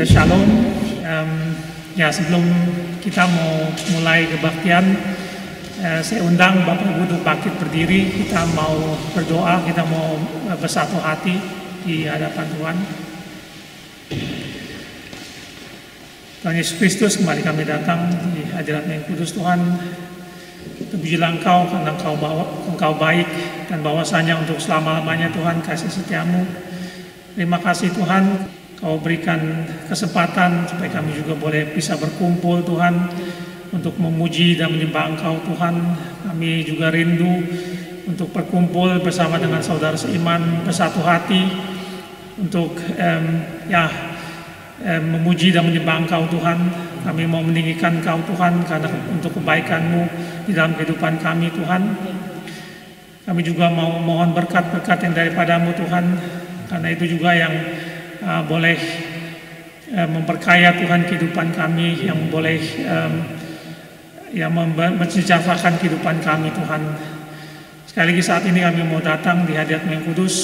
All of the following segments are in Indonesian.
Shalom. Ya, sebelum kita mau mulai kebaktian, saya undang Bapak Ibu untuk bangkit berdiri. Kita mau berdoa, kita mau bersatu hati di hadapan Tuhan. Tuhan Yesus Kristus, kembali kami datang di hadirat-Mu yang kudus. Tuhan, terpujilah Engkau karena Engkau baik, dan bahwasanya untuk selama-lamanya Tuhan kasih setiamu. Terima kasih Tuhan, Kau berikan kesempatan supaya kami juga boleh bisa berkumpul Tuhan untuk memuji dan menyembah Engkau Tuhan. Kami juga rindu untuk berkumpul bersama dengan saudara seiman, bersatu hati untuk memuji dan menyembah Engkau Tuhan. Kami mau meninggikan Engkau Tuhan karena untuk kebaikan-Mu di dalam kehidupan kami Tuhan. Kami juga mau mohon berkat-berkat yang daripada-Mu Tuhan, karena itu juga yang boleh memperkaya Tuhan kehidupan kami, yang boleh mensejahterakan kehidupan kami Tuhan. Sekali lagi saat ini kami mau datang di hadirat-Mu yang kudus.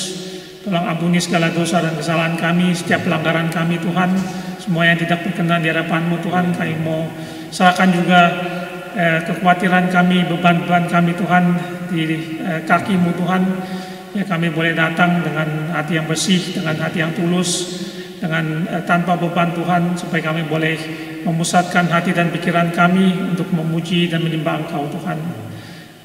Tolong ampuni segala dosa dan kesalahan kami, setiap pelanggaran kami Tuhan, semua yang tidak berkenan di hadapan-Mu Tuhan. Kami mau serahkan juga kekhawatiran kami, beban-beban kami Tuhan di kaki-Mu Tuhan. Ya, kami boleh datang dengan hati yang bersih, dengan hati yang tulus, dengan tanpa beban Tuhan, supaya kami boleh memusatkan hati dan pikiran kami untuk memuji dan menyembah Engkau Tuhan.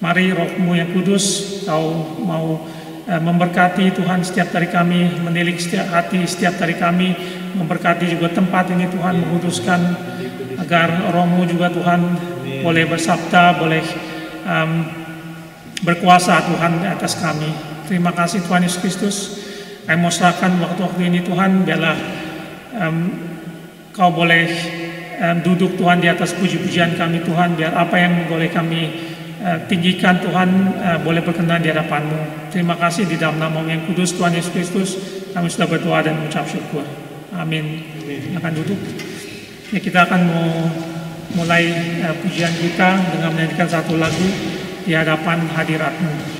Mari Roh-Mu yang kudus, Kau mau memberkati Tuhan setiap dari kami, menilik setiap hati setiap dari kami, memberkati juga tempat ini Tuhan, menguduskan agar Roh-Mu juga Tuhan boleh bersabda, boleh berkuasa Tuhan di atas kami. Terima kasih Tuhan Yesus Kristus. Kami mau serahkan waktu-waktu ini Tuhan, biarlah Kau boleh duduk Tuhan di atas puji-pujian kami Tuhan, biar apa yang boleh kami tinggikan Tuhan boleh berkenan di hadapan-Mu. Terima kasih di dalam nama yang kudus Tuhan Yesus Kristus, kami sudah berdoa dan mengucap syukur. Amin. Akan duduk. Ya, kita akan mau mulai pujian kita dengan menyanyikan satu lagu di hadapan hadirat-Mu.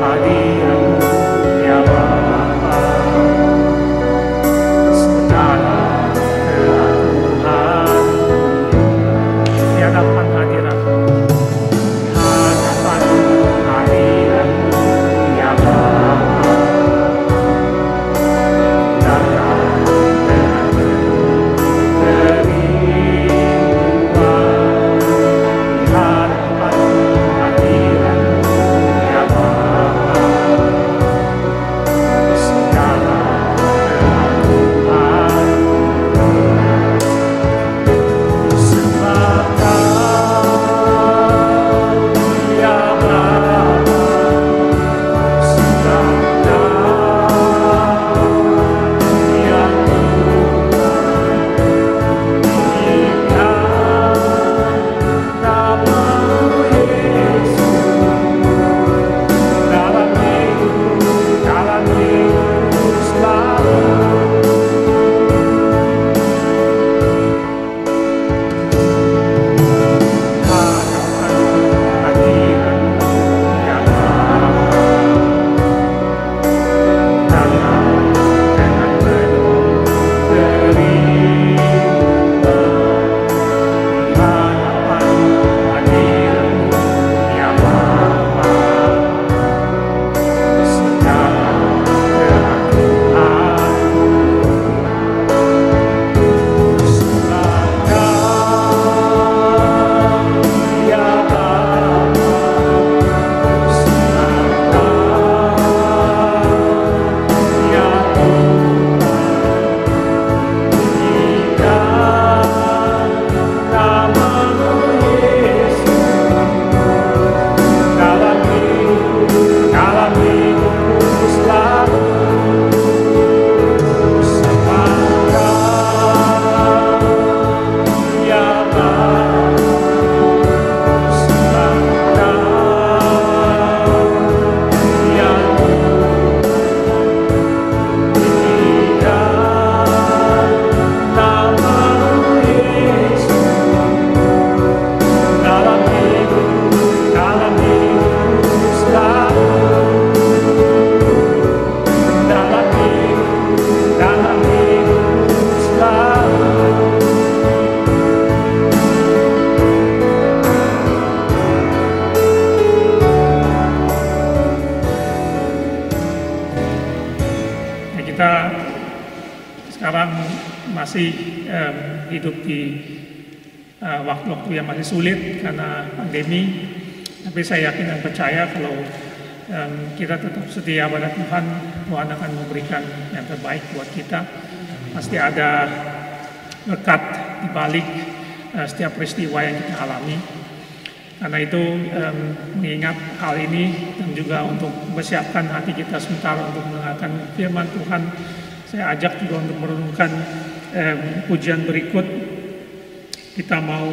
Hadirat kita sekarang masih hidup di waktu-waktu yang masih sulit karena pandemi, tapi saya yakin dan percaya kalau kita tetap setia pada Tuhan, Tuhan akan memberikan yang terbaik buat kita. Pasti ada berkat di balik setiap peristiwa yang kita alami. Karena itu mengingat hal ini dan juga untuk mempersiapkan hati kita sementara untuk mendengarkan firman Tuhan, saya ajak juga untuk merenungkan pujian berikut. Kita mau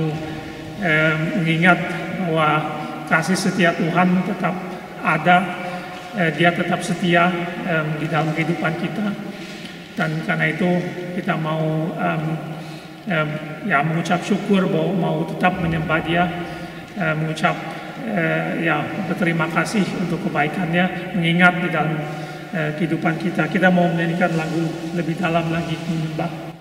mengingat bahwa kasih setia Tuhan tetap ada, Dia tetap setia di dalam kehidupan kita, dan karena itu kita mau mengucap syukur, bahwa mau tetap menyembah Dia, mengucap berterima kasih untuk kebaikannya, mengingat di dalam kehidupan kita. Kita mau menyanyikan lagu lebih dalam lagi, menyembah.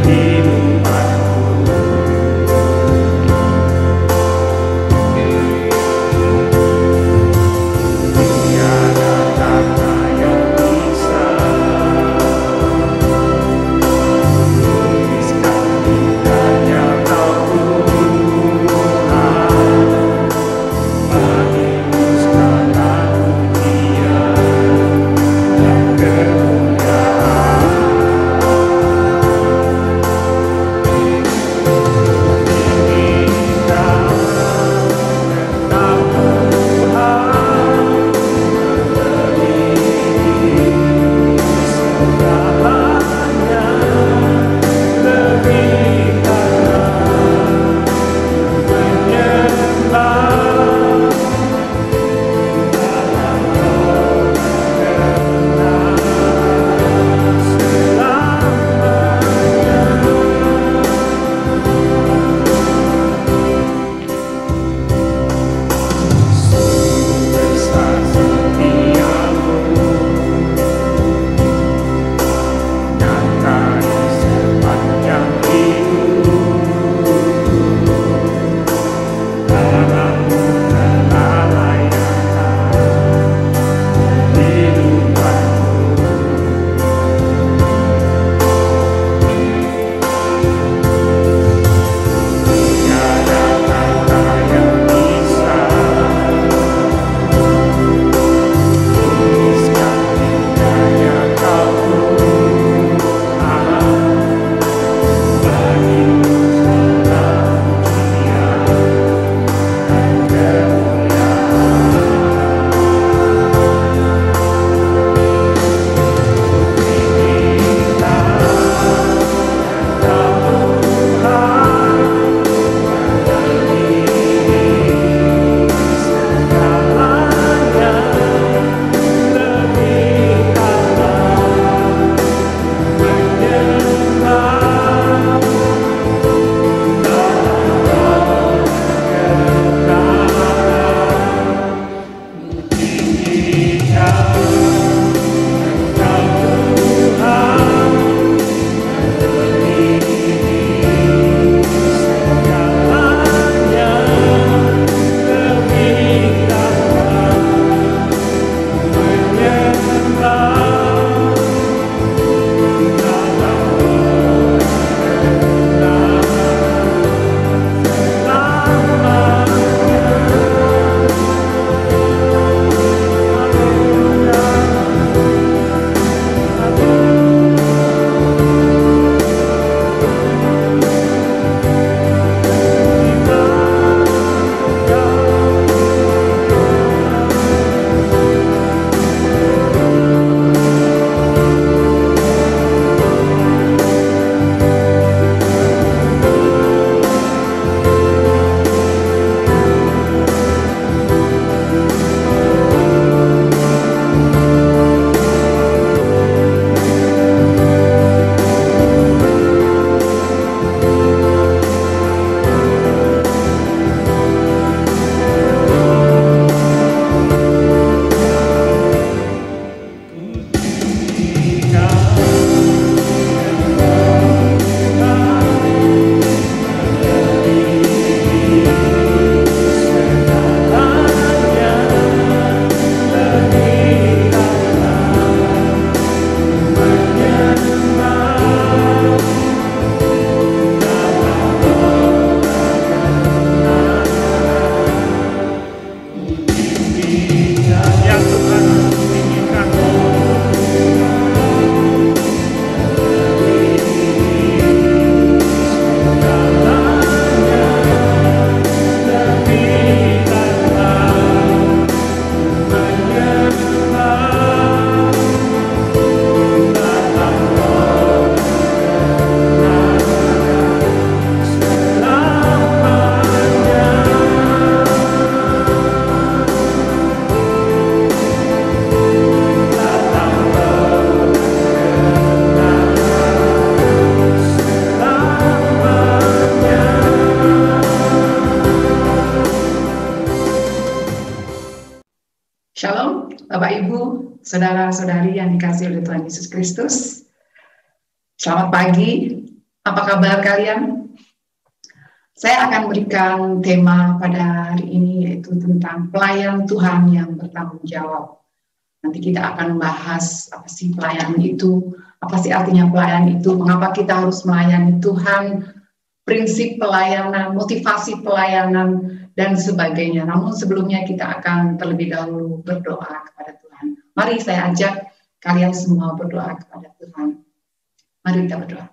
He saudara-saudari yang dikasihi oleh Tuhan Yesus Kristus. Selamat pagi, apa kabar kalian? Saya akan berikan tema pada hari ini, yaitu tentang pelayan Tuhan yang bertanggung jawab. Nanti kita akan bahas apa sih pelayanan itu, apa sih artinya pelayan itu, mengapa kita harus melayani Tuhan, prinsip pelayanan, motivasi pelayanan, dan sebagainya. Namun sebelumnya kita akan terlebih dahulu berdoa kepada Tuhan. Mari saya ajak kalian semua berdoa kepada Tuhan. Mari kita berdoa.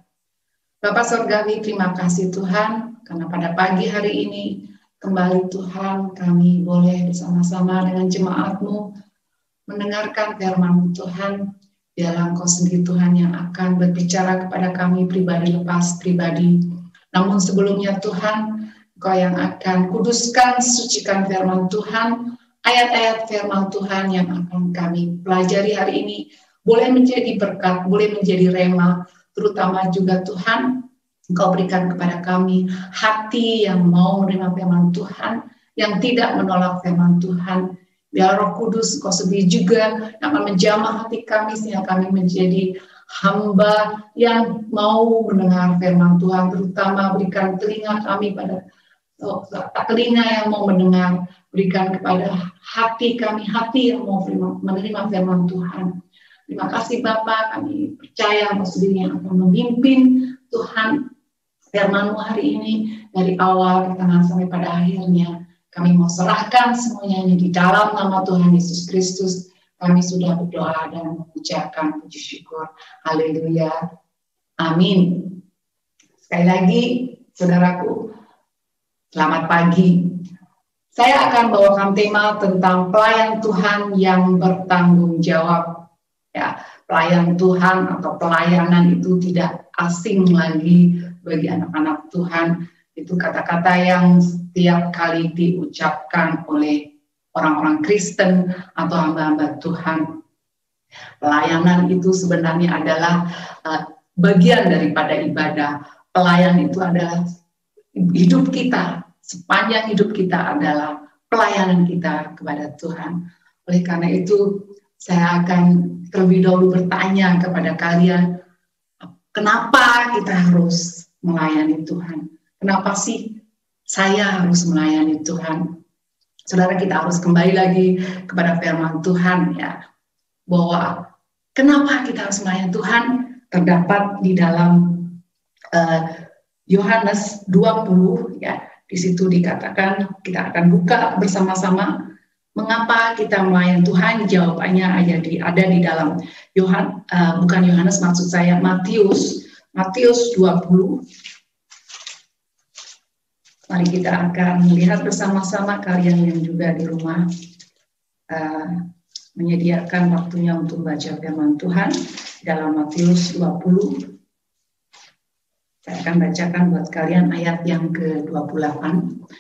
Bapa Surgawi, terima kasih Tuhan, karena pada pagi hari ini kembali Tuhan kami boleh bersama-sama dengan jemaat-Mu mendengarkan firman Tuhan. Biarlah Engkau sendiri Tuhan yang akan berbicara kepada kami pribadi lepas pribadi. Namun sebelumnya Tuhan, Engkau yang akan kuduskan, sucikan firman Tuhan, ayat-ayat firman Tuhan yang akan kami pelajari hari ini boleh menjadi berkat, boleh menjadi rema, terutama juga Tuhan, Engkau berikan kepada kami hati yang mau menerima firman Tuhan, yang tidak menolak firman Tuhan. Biar Roh Kudus Engkau sendiri juga yang akan menjamah hati kami, sehingga kami menjadi hamba yang mau mendengar firman Tuhan, terutama berikan telinga kami pada telinga yang mau mendengar, berikan kepada hati kami, hati yang mau menerima firman Tuhan. Terima kasih Bapa, kami percaya Engkau sendiri yang akan memimpin Tuhan firman-Mu hari ini dari awal ke tengah sampai pada akhirnya. Kami mau serahkan semuanya di dalam nama Tuhan Yesus Kristus. Kami sudah berdoa dan mengucapkan puji syukur. Haleluya. Amin. Sekali lagi, saudaraku, selamat pagi. Saya akan bawakan tema tentang pelayan Tuhan yang bertanggung jawab. Ya, pelayan Tuhan atau pelayanan itu tidak asing lagi bagi anak-anak Tuhan. Itu kata-kata yang setiap kali diucapkan oleh orang-orang Kristen atau hamba-hamba Tuhan. Pelayanan itu sebenarnya adalah bagian daripada ibadah. Pelayan itu adalah hidup kita, sepanjang hidup kita adalah pelayanan kita kepada Tuhan. Oleh karena itu, saya akan terlebih dahulu bertanya kepada kalian, kenapa kita harus melayani Tuhan? Kenapa sih saya harus melayani Tuhan? Saudara, kita harus kembali lagi kepada firman Tuhan, ya, bahwa kenapa kita harus melayani Tuhan terdapat di dalam Yohanes 20, ya. Di situ dikatakan, kita akan buka bersama-sama. Mengapa kita melayani Tuhan? Jawabannya ada di dalam bukan Yohanes, maksud saya Matius 20. Mari kita akan melihat bersama-sama, kalian yang juga di rumah menyediakan waktunya untuk baca firman Tuhan dalam Matius 20. Saya akan bacakan buat kalian ayat yang ke-28.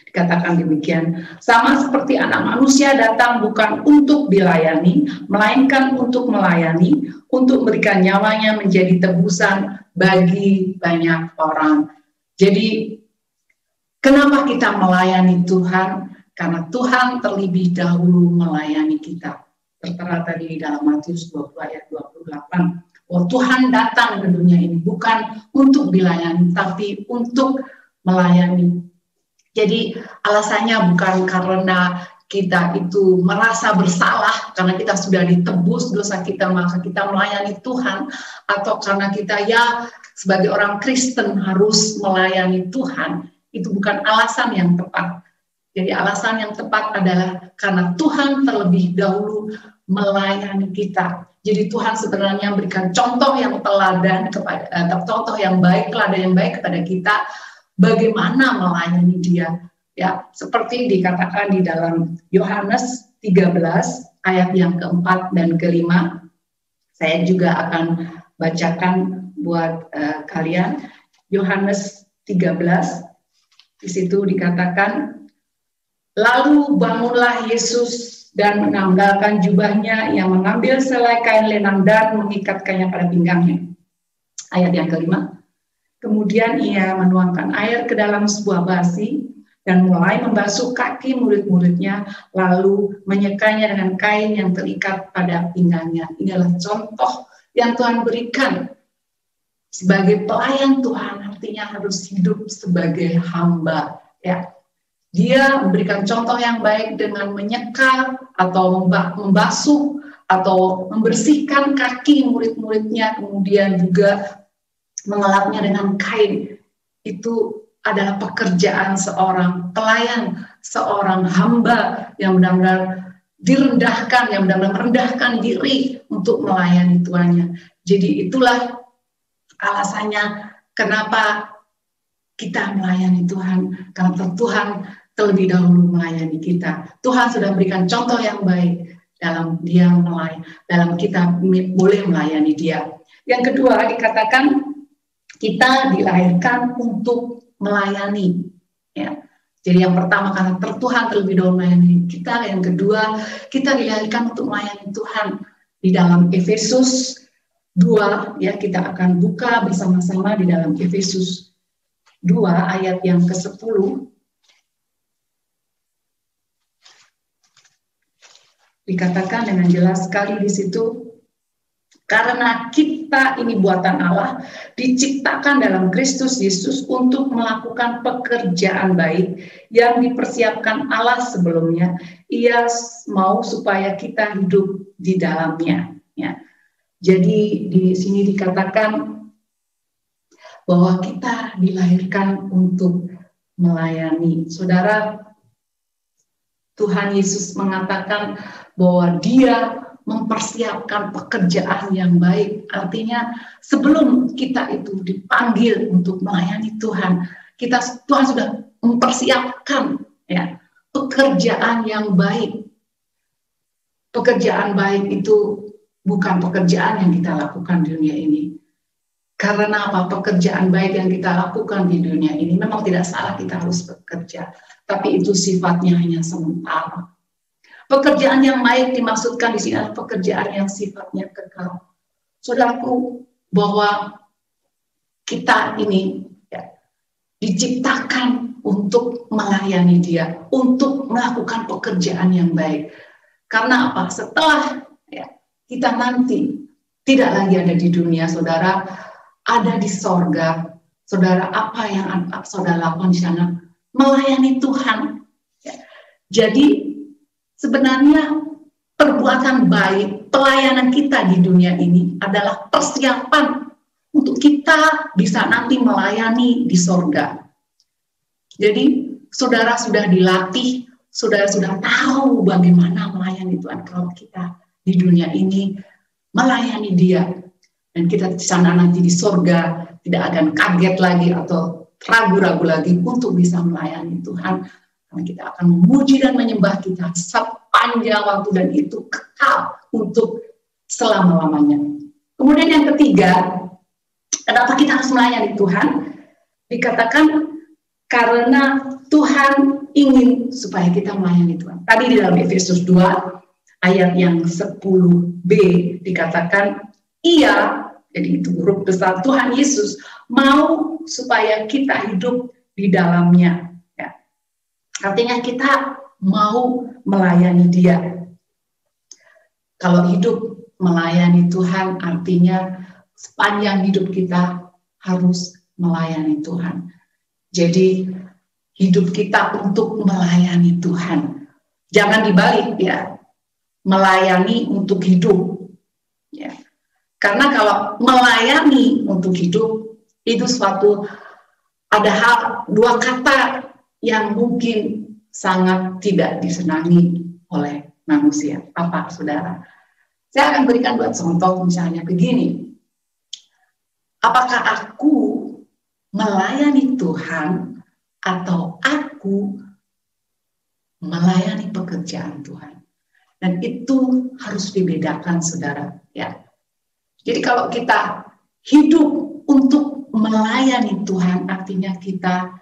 Dikatakan demikian, sama seperti anak manusia datang bukan untuk dilayani, melainkan untuk melayani, untuk memberikan nyawanya menjadi tebusan bagi banyak orang. Jadi, kenapa kita melayani Tuhan? Karena Tuhan terlebih dahulu melayani kita. Tertera tadi di dalam Matius 20 ayat 28. Bahwa Tuhan datang ke dunia ini bukan untuk dilayani, tapi untuk melayani. Jadi alasannya bukan karena kita itu merasa bersalah, karena kita sudah ditebus dosa kita, maka kita melayani Tuhan, atau karena kita sebagai orang Kristen harus melayani Tuhan. Itu bukan alasan yang tepat. Jadi alasan yang tepat adalah karena Tuhan terlebih dahulu melayani kita. Jadi Tuhan sebenarnya memberikan contoh yang teladan contoh yang baik, teladan yang baik kepada kita bagaimana melayani Dia. Ya, seperti dikatakan di dalam Yohanes 13 ayat yang keempat dan kelima. Saya juga akan bacakan buat kalian. Yohanes 13, di situ dikatakan, lalu bangunlah Yesus dan menanggalkan jubahnya, yang mengambil selai kain lenang dan mengikatkannya pada pinggangnya. Ayat yang kelima. Kemudian ia menuangkan air ke dalam sebuah basi dan mulai membasuh kaki murid-muridnya, lalu menyekanya dengan kain yang terikat pada pinggangnya. Inilah contoh yang Tuhan berikan sebagai pelayan Tuhan, artinya harus hidup sebagai hamba. Ya, dia memberikan contoh yang baik dengan menyeka atau membasuh atau membersihkan kaki murid-muridnya, kemudian juga mengelapnya dengan kain. Itu adalah pekerjaan seorang pelayan, seorang hamba yang benar-benar direndahkan, yang benar-benar merendahkan diri untuk melayani Tuhannya. Jadi itulah alasannya kenapa kita melayani Tuhan, karena Tuhan terlebih dahulu melayani kita. Tuhan sudah berikan contoh yang baik dalam dia melayani, dalam kita boleh melayani dia. Yang kedua dikatakan kita dilahirkan untuk melayani. Ya. Jadi yang pertama karena Tuhan terlebih dahulu melayani kita, yang kedua kita dilahirkan untuk melayani Tuhan. Di dalam Efesus 2, ya, kita akan buka bersama-sama di dalam Efesus 2 ayat yang ke-10. Dikatakan dengan jelas sekali di situ, karena kita ini buatan Allah, diciptakan dalam Kristus Yesus untuk melakukan pekerjaan baik yang dipersiapkan Allah sebelumnya. Ia mau supaya kita hidup di dalamnya. Ya. Jadi di sini dikatakan bahwa kita dilahirkan untuk melayani. Saudara, Tuhan Yesus mengatakan bahwa dia mempersiapkan pekerjaan yang baik. Artinya sebelum kita itu dipanggil untuk melayani Tuhan, Tuhan sudah mempersiapkan, ya, pekerjaan yang baik. Pekerjaan baik itu bukan pekerjaan yang kita lakukan di dunia ini. Karena apa? Pekerjaan baik yang kita lakukan di dunia ini memang tidak salah, kita harus bekerja, tapi itu sifatnya hanya sementara. Pekerjaan yang baik dimaksudkan di sini adalah pekerjaan yang sifatnya kekal. Saudaraku, bahwa kita ini, ya, diciptakan untuk melayani Dia, untuk melakukan pekerjaan yang baik. Karena apa? Setelah, ya, kita nanti tidak lagi ada di dunia, saudara, ada di sorga. Saudara, apa yang saudara lakukan di sana? Melayani Tuhan. Ya. Jadi sebenarnya perbuatan baik, pelayanan kita di dunia ini adalah persiapan untuk kita bisa nanti melayani di sorga. Jadi saudara sudah dilatih, saudara sudah tahu bagaimana melayani Tuhan kalau kita di dunia ini melayani Dia. Dan kita di sana nanti di sorga tidak akan kaget lagi atau ragu-ragu lagi untuk bisa melayani Tuhan. Karena kita akan memuji dan menyembah kita sepanjang waktu dan itu kekal untuk selama-lamanya. Kemudian yang ketiga, kenapa kita harus melayani Tuhan? Dikatakan karena Tuhan ingin supaya kita melayani Tuhan. Tadi di dalam Efesus 2 ayat yang 10b dikatakan Ia, jadi itu huruf besar, Tuhan Yesus mau supaya kita hidup di dalamnya. Ya. Artinya kita mau melayani Dia. Kalau hidup melayani Tuhan artinya sepanjang hidup kita harus melayani Tuhan. Jadi hidup kita untuk melayani Tuhan. Jangan dibalik, ya. Melayani untuk hidup. Ya. Karena kalau melayani untuk hidup itu ada dua kata yang mungkin sangat tidak disenangi oleh manusia. Apa, saudara? Saya akan berikan buat contoh misalnya begini. Apakah aku melayani Tuhan atau aku melayani pekerjaan Tuhan? Dan itu harus dibedakan, saudara. Ya. Jadi kalau kita hidup untuk melayani Tuhan, artinya kita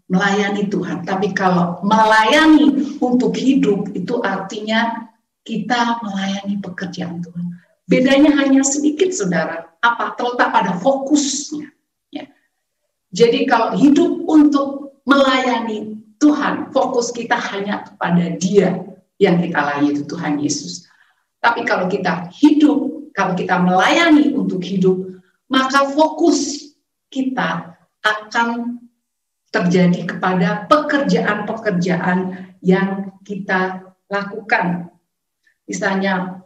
melayani Tuhan. Tapi kalau melayani untuk hidup, itu artinya kita melayani pekerjaan Tuhan. Bedanya hanya sedikit, saudara. Apa? Terletak pada fokusnya. Ya. Jadi kalau hidup untuk melayani Tuhan, fokus kita hanya kepada Dia yang kita layani, itu Tuhan Yesus. Tapi kalau kita hidup, kalau kita melayani untuk hidup, maka fokus kita akan terjadi kepada pekerjaan-pekerjaan yang kita lakukan. Misalnya,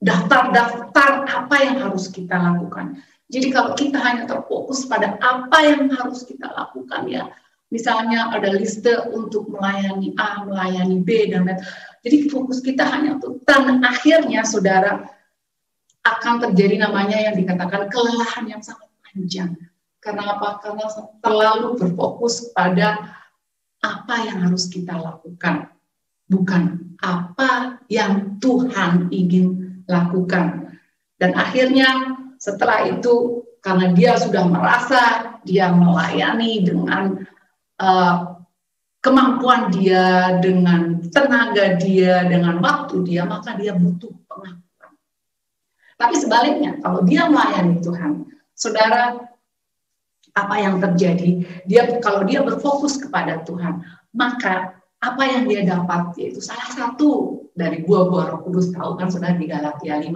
daftar-daftar apa yang harus kita lakukan. Jadi kalau kita hanya terfokus pada apa yang harus kita lakukan, ya, misalnya ada liste untuk melayani A, melayani B, dan lain. Jadi fokus kita hanya untuk, dan akhirnya saudara akan terjadi namanya yang dikatakan kelelahan yang sangat panjang. Karena apa? Karena terlalu berfokus pada apa yang harus kita lakukan, bukan apa yang Tuhan ingin lakukan. Dan akhirnya setelah itu, karena dia sudah merasa dia melayani dengan kemampuan dia, dengan tenaga dia, dengan waktu dia, maka dia butuh pengakuan. Tapi sebaliknya, kalau dia melayani Tuhan, saudara, apa yang terjadi? Kalau dia berfokus kepada Tuhan, maka apa yang dia dapat, yaitu salah satu dari buah-buah Roh Kudus, tahu kan saudara di Galatia 5,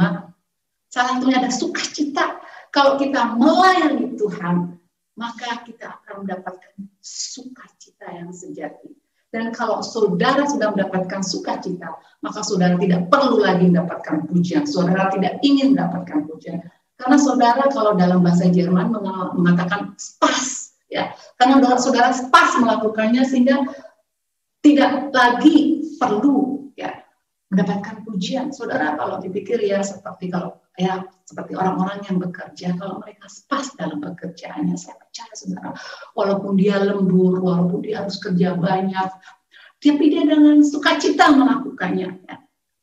salah satunya ada sukacita. Kalau kita melayani Tuhan, maka kita akan mendapatkan sukacita yang sejati. Dan kalau saudara sudah mendapatkan sukacita, maka saudara tidak perlu lagi mendapatkan pujian. Saudara tidak ingin mendapatkan pujian. Karena saudara kalau dalam bahasa Jerman mengatakan spas, ya. Karena saudara spas melakukannya sehingga tidak lagi perlu, ya, mendapatkan pujian. Saudara kalau dipikir ya seperti orang-orang yang bekerja, kalau mereka spas dalam pekerjaannya, saya percaya saudara, walaupun dia lembur, walaupun dia harus kerja banyak, tapi dia dengan sukacita melakukannya. Ya.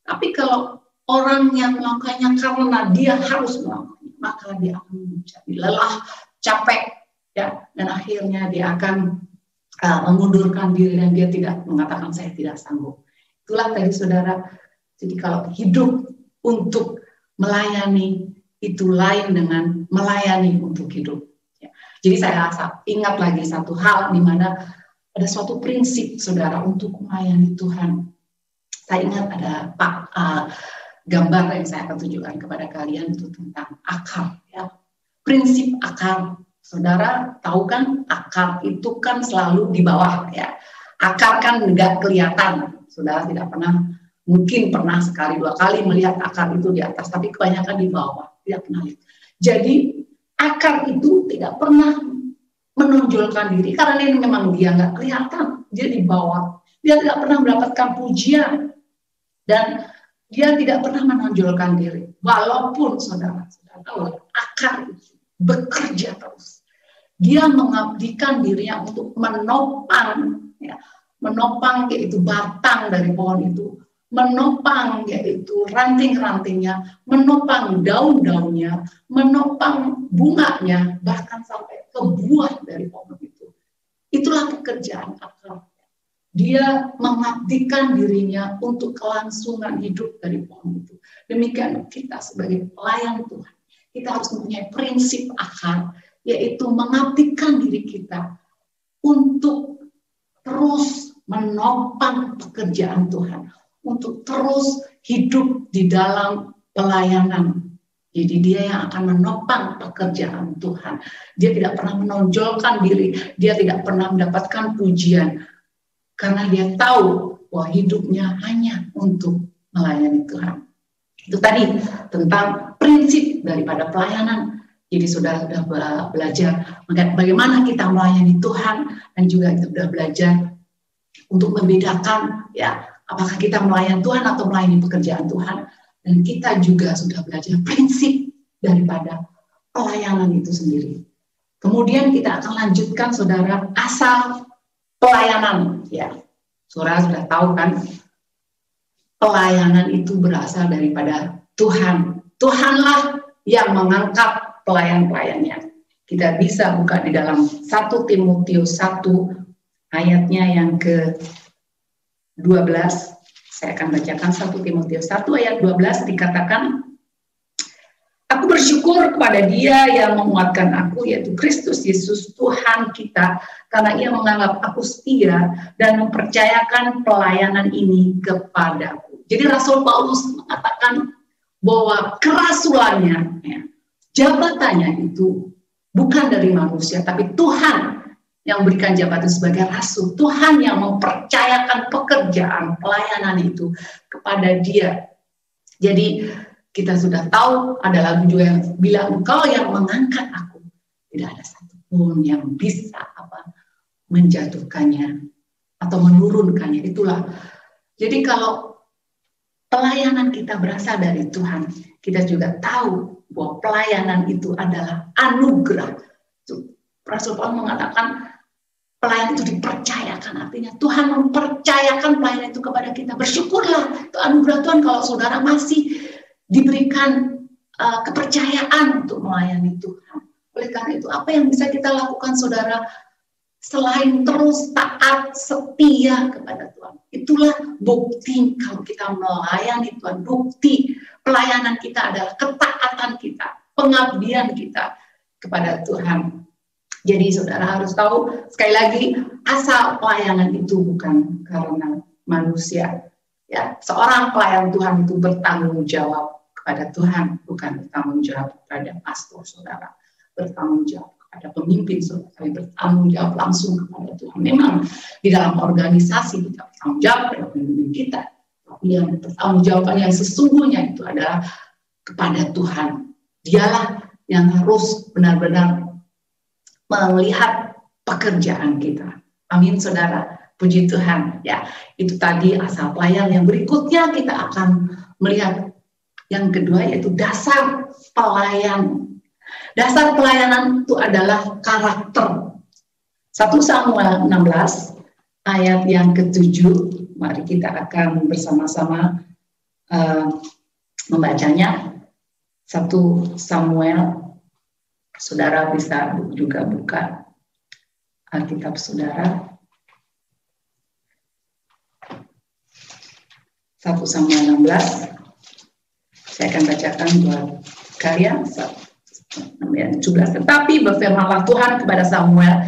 Tapi kalau orang yang melakukannya karena dia harus melakukannya, maka dia akan menjadi lelah, capek, ya, dan akhirnya dia akan mengundurkan diri dan dia tidak mengatakan saya tidak sanggup. Itulah tadi saudara. Jadi kalau hidup untuk melayani itu lain dengan melayani untuk hidup. Ya. Jadi saya ingat lagi satu hal di mana ada suatu prinsip saudara untuk melayani Tuhan. Saya ingat ada gambar yang saya akan tunjukkan kepada kalian itu tentang akar. Ya. Prinsip akar. Saudara tahu kan akar itu kan selalu di bawah, ya. Akar kan nggak kelihatan. Saudara tidak pernah, mungkin pernah sekali dua kali melihat akar itu di atas, tapi kebanyakan di bawah, tidak pernah lihat. Jadi akar itu tidak pernah menonjolkan diri karena ini memang dia nggak kelihatan, dia di bawah. Dia tidak pernah mendapatkan pujian dan dia tidak pernah menonjolkan diri. Walaupun saudara tahu akar itu bekerja terus. Dia mengabdikan dirinya untuk menopang, ya, menopang yaitu batang dari pohon itu, menopang yaitu ranting-rantingnya, menopang daun-daunnya, menopang bunganya, bahkan sampai ke buah dari pohon itu. Itulah pekerjaan akar. Dia mengabdikan dirinya untuk kelangsungan hidup dari pohon itu. Demikian kita sebagai pelayan Tuhan. Kita harus mempunyai prinsip akar, yaitu mengabdikan diri kita untuk terus menopang pekerjaan Tuhan, untuk terus hidup di dalam pelayanan. Jadi dia yang akan menopang pekerjaan Tuhan. Dia tidak pernah menonjolkan diri, dia tidak pernah mendapatkan pujian, karena dia tahu bahwa hidupnya hanya untuk melayani Tuhan. Itu tadi tentang prinsip daripada pelayanan. Jadi sudah belajar bagaimana kita melayani Tuhan, dan juga kita sudah belajar untuk membedakan, ya, apakah kita melayani Tuhan atau melayani pekerjaan Tuhan. Dan kita juga sudah belajar prinsip daripada pelayanan itu sendiri. Kemudian kita akan lanjutkan saudara asal pelayanan, ya. Saudara sudah tahu kan, pelayanan itu berasal daripada Tuhan. Tuhanlah yang mengangkat pelayan-pelayannya. Kita bisa buka di dalam 1 Timotius 1 ayatnya yang ke-12. Saya akan bacakan 1 Timotius 1 ayat 12, dikatakan, Aku bersyukur kepada Dia yang menguatkan aku, yaitu Kristus Yesus Tuhan kita, karena Ia menganggap aku setia dan mempercayakan pelayanan ini kepadaku. Jadi Rasul Paulus mengatakan bahwa kerasulannya, jabatannya itu bukan dari manusia, tapi Tuhan yang berikan jabatan sebagai rasul. Tuhan yang mempercayakan pekerjaan pelayanan itu kepada Dia. Jadi kita sudah tahu, ada lagu juga yang bilang, Engkau yang mengangkat aku, tidak ada satupun yang bisa menjatuhkannya atau menurunkannya. Itulah. Jadi kalau pelayanan kita berasal dari Tuhan, kita juga tahu bahwa pelayanan itu adalah anugerah. Rasul Paulus mengatakan pelayanan itu dipercayakan, artinya Tuhan mempercayakan pelayanan itu kepada kita. Bersyukurlah, itu anugerah Tuhan kalau saudara masih diberikan kepercayaan untuk melayani Tuhan. Oleh karena itu, apa yang bisa kita lakukan, saudara, selain terus taat, setia kepada Tuhan? Itulah bukti kalau kita melayani Tuhan. Bukti pelayanan kita adalah ketaatan kita, pengabdian kita kepada Tuhan. Jadi saudara harus tahu, sekali lagi, asal pelayanan itu bukan karena manusia. Ya, seorang pelayan Tuhan itu bertanggung jawab kepada Tuhan, bukan bertanggung jawab kepada pastor saudara, bertanggung jawab kepada pemimpin saudara, tapi bertanggung jawab langsung kepada Tuhan. Memang di dalam organisasi kita bertanggung jawab kepada pemimpin kita, tapi yang bertanggung jawaban yang sesungguhnya itu adalah kepada Tuhan. Dialah yang harus benar-benar melihat pekerjaan kita. Amin, saudara. Puji Tuhan. Ya, itu tadi asal pelayan. Yang berikutnya kita akan melihat yang kedua, yaitu dasar pelayan. Dasar pelayanan itu adalah karakter. 1 Samuel 16 ayat yang ke-7. Mari kita akan bersama-sama membacanya. 1 Samuel. Saudara bisa juga buka Alkitab saudara. 1 Samuel 16. Saya akan bacakan buat kalian. 17. Tetapi berfirmanlah Tuhan kepada Samuel,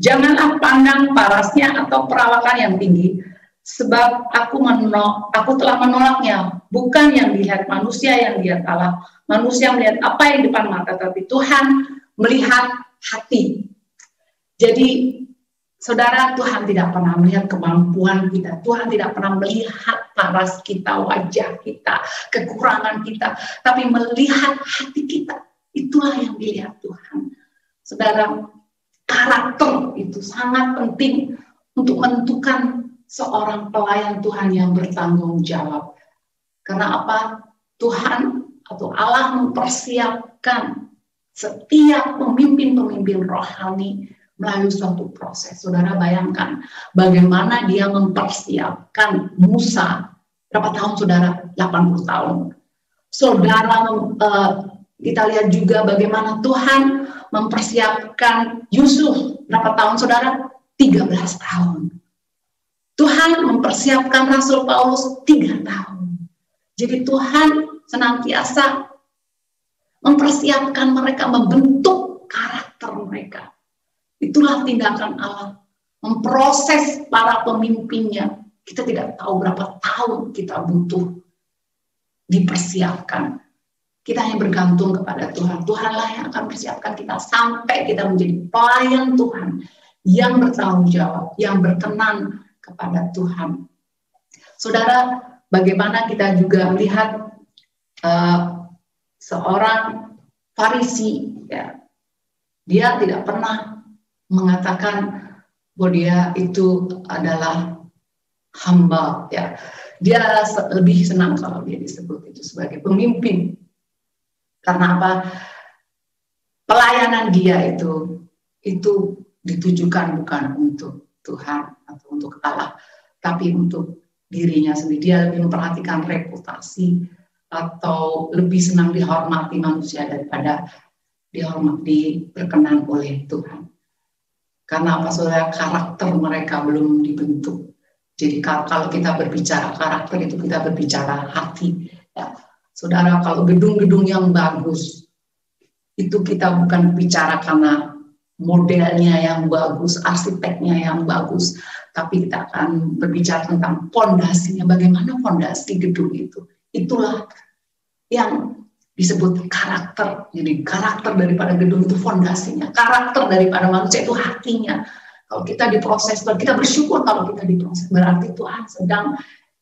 janganlah pandang parasnya atau perawakan yang tinggi, sebab aku telah menolaknya. Bukan yang dilihat manusia, yang dilihat Allah. Manusia melihat apa yang depan mata, tapi Tuhan melihat hati. Jadi saudara, Tuhan tidak pernah melihat kemampuan kita. Tuhan tidak pernah melihat paras kita, wajah kita, kekurangan kita, tapi melihat hati kita. Itulah yang dilihat Tuhan. Saudara, karakter itu sangat penting untuk menentukan seorang pelayan Tuhan yang bertanggung jawab. Karena apa? Tuhan atau Allah mempersiapkan setiap pemimpin-pemimpin rohani melalui suatu proses. Saudara bayangkan bagaimana dia mempersiapkan Musa. Berapa tahun saudara? 80 tahun. Saudara, kita lihat juga bagaimana Tuhan mempersiapkan Yusuf. Berapa tahun saudara? 13 tahun. Tuhan mempersiapkan Rasul Paulus 3 tahun. Jadi Tuhan senantiasa mempersiapkan mereka, membentuk karakter mereka. Itulah tindakan Allah, memproses para pemimpinnya. Kita tidak tahu berapa tahun kita butuh dipersiapkan. Kita hanya bergantung kepada Tuhan. Tuhanlah yang akan persiapkan kita sampai kita menjadi pelayan Tuhan yang bertanggung jawab, yang berkenan kepada Tuhan. Saudara, bagaimana kita juga melihat seorang Farisi, ya, dia tidak pernah mengatakan bahwa dia itu adalah hamba, ya. Dia lebih senang kalau dia disebut itu sebagai pemimpin. Karena apa? Pelayanan dia itu ditujukan bukan untuk Tuhan atau untuk Allah, tapi untuk dirinya sendiri. Dia lebih memperhatikan reputasi atau lebih senang dihormati manusia daripada berkenan oleh Tuhan. Karena apa, saudara? Karakter mereka belum dibentuk. Jadi kalau kita berbicara karakter itu kita berbicara hati. Ya. Saudara, kalau gedung-gedung yang bagus, itu kita bukan bicara karena modelnya yang bagus, arsiteknya yang bagus, tapi kita akan berbicara tentang fondasinya, bagaimana fondasi gedung itu. Itulah yang disebut karakter. Jadi karakter daripada gedung itu fondasinya, karakter daripada manusia itu hatinya. Kalau kita diproses, kita bersyukur kalau kita diproses, berarti Tuhan sedang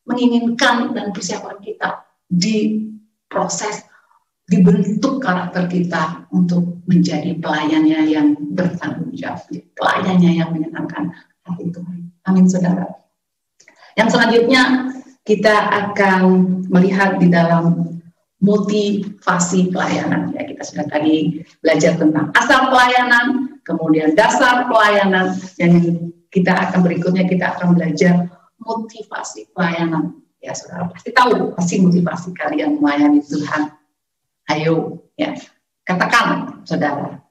menginginkan dan persiapan kita diproses, dibentuk karakter kita untuk menjadi pelayannya yang bertanggung jawab, pelayannya yang menyenangkan hati Tuhan. Amin, saudara. Yang selanjutnya kita akan melihat di dalam motivasi pelayanan. Ya, kita sudah tadi belajar tentang asal pelayanan, kemudian dasar pelayanan, dan kita akan berikutnya kita akan belajar motivasi pelayanan. Ya, saudara pasti tahu pasti motivasi kalian melayani Tuhan. Ayo, ya, katakan, saudara.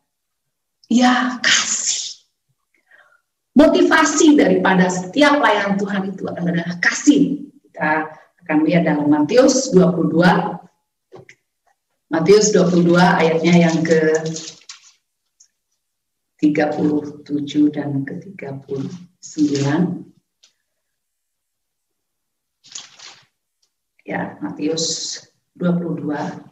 Ya, kasih. Motivasi daripada setiap pelayanan Tuhan itu adalah kasih. Kita akan lihat dalam Matius 22. Matius 22 ayatnya yang ke 37 dan ke 39. Ya, Matius 22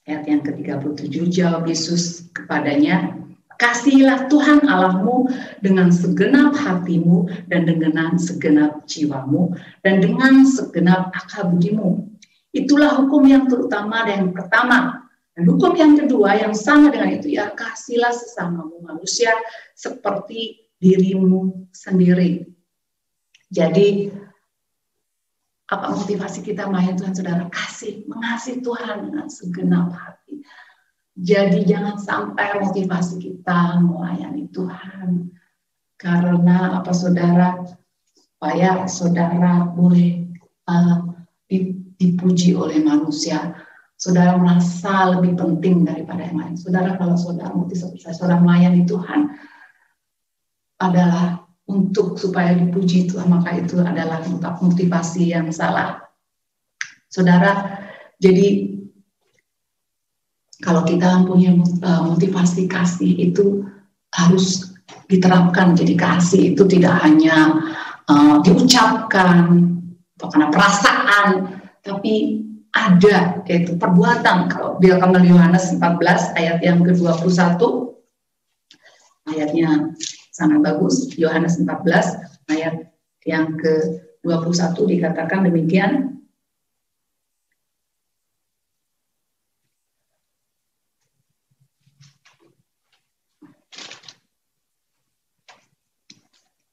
ayat yang ke-37, jawab Yesus kepadanya, kasihilah Tuhan Allahmu dengan segenap hatimu dan dengan segenap jiwamu dan dengan segenap akal budimu. Itulah hukum yang terutama dan yang pertama. Dan hukum yang kedua yang sama dengan itu, ya, kasihilah sesamamu manusia seperti dirimu sendiri. Jadi apa motivasi kita melayani Tuhan, saudara? Kasih, mengasihi Tuhan dengan segenap hati. Jadi jangan sampai motivasi kita melayani Tuhan karena apa, saudara? Supaya saudara boleh dipuji oleh manusia. Saudara merasa lebih penting daripada yang lain. Saudara, kalau saudara motivasi saudara melayani Tuhan adalah untuk supaya dipuji Tuhan, maka itu adalah motivasi yang salah. Saudara, jadi kalau kita punya motivasi kasih itu harus diterapkan. Jadi kasih itu tidak hanya diucapkan atau karena perasaan, tapi ada, yaitu perbuatan. Kalau dia akan melihat Yohanes 14 ayat yang ke-21, ayatnya sangat bagus. Yohanes 14 ayat yang ke-21 dikatakan demikian.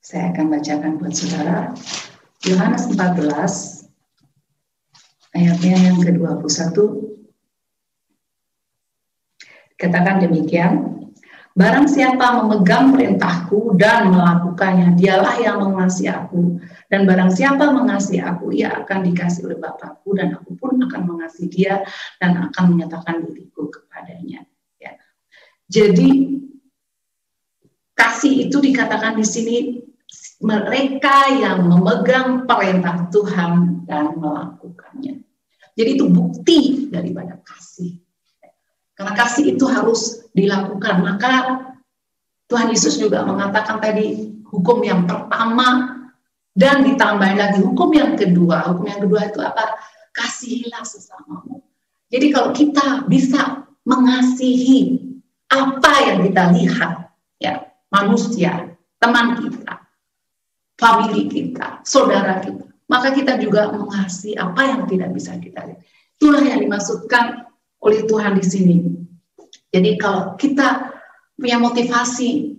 Saya akan bacakan buat saudara. Yohanes 14 ayatnya yang ke-21 dikatakan demikian. Barang siapa memegang perintahku dan melakukannya, dialah yang mengasihi aku. Dan barang siapa mengasihi aku, ia akan dikasihi oleh Bapakku, dan aku pun akan mengasihi dia dan akan menyatakan diriku kepadanya. Ya. Jadi kasih itu dikatakan di sini mereka yang memegang perintah Tuhan dan melakukannya. Jadi itu bukti daripada kasih. Karena kasih itu harus dilakukan. Maka Tuhan Yesus juga mengatakan tadi hukum yang pertama dan ditambah lagi hukum yang kedua. Hukum yang kedua itu apa? Kasihilah sesamamu. Jadi kalau kita bisa mengasihi apa yang kita lihat, ya, manusia, teman kita, famili kita, saudara kita, maka kita juga mengasihi apa yang tidak bisa kita lihat. Itulah yang dimaksudkan oleh Tuhan di sini. Jadi kalau kita punya motivasi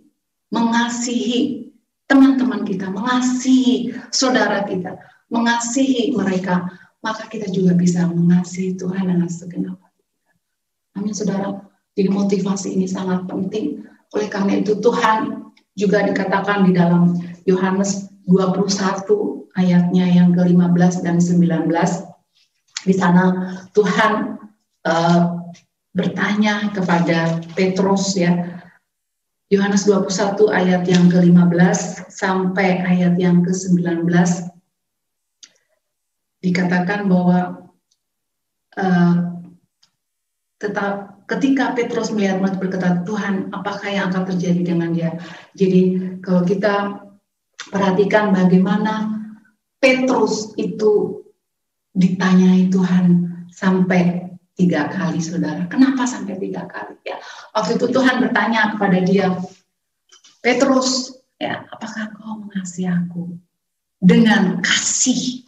mengasihi teman-teman kita, mengasihi saudara kita, mengasihi mereka, maka kita juga bisa mengasihi Tuhan dengan segenap hati kita. Amin, saudara. Jadi motivasi ini sangat penting. Oleh karena itu Tuhan juga dikatakan di dalam Yohanes 21 ayatnya yang ke-15 dan 19. Di sana Tuhan bertanya kepada Petrus, ya. Yohanes 21 ayat yang ke-15 sampai ayat yang ke-19 dikatakan bahwa ketika Petrus melihat murid berkata, Tuhan, apakah yang akan terjadi dengan dia? Jadi kalau kita perhatikan bagaimana Petrus itu ditanyai Tuhan sampai 3 kali, saudara. Kenapa sampai 3 kali? Ya, waktu itu Tuhan bertanya kepada dia, Petrus, ya, apakah kau mengasihi aku? Dengan kasih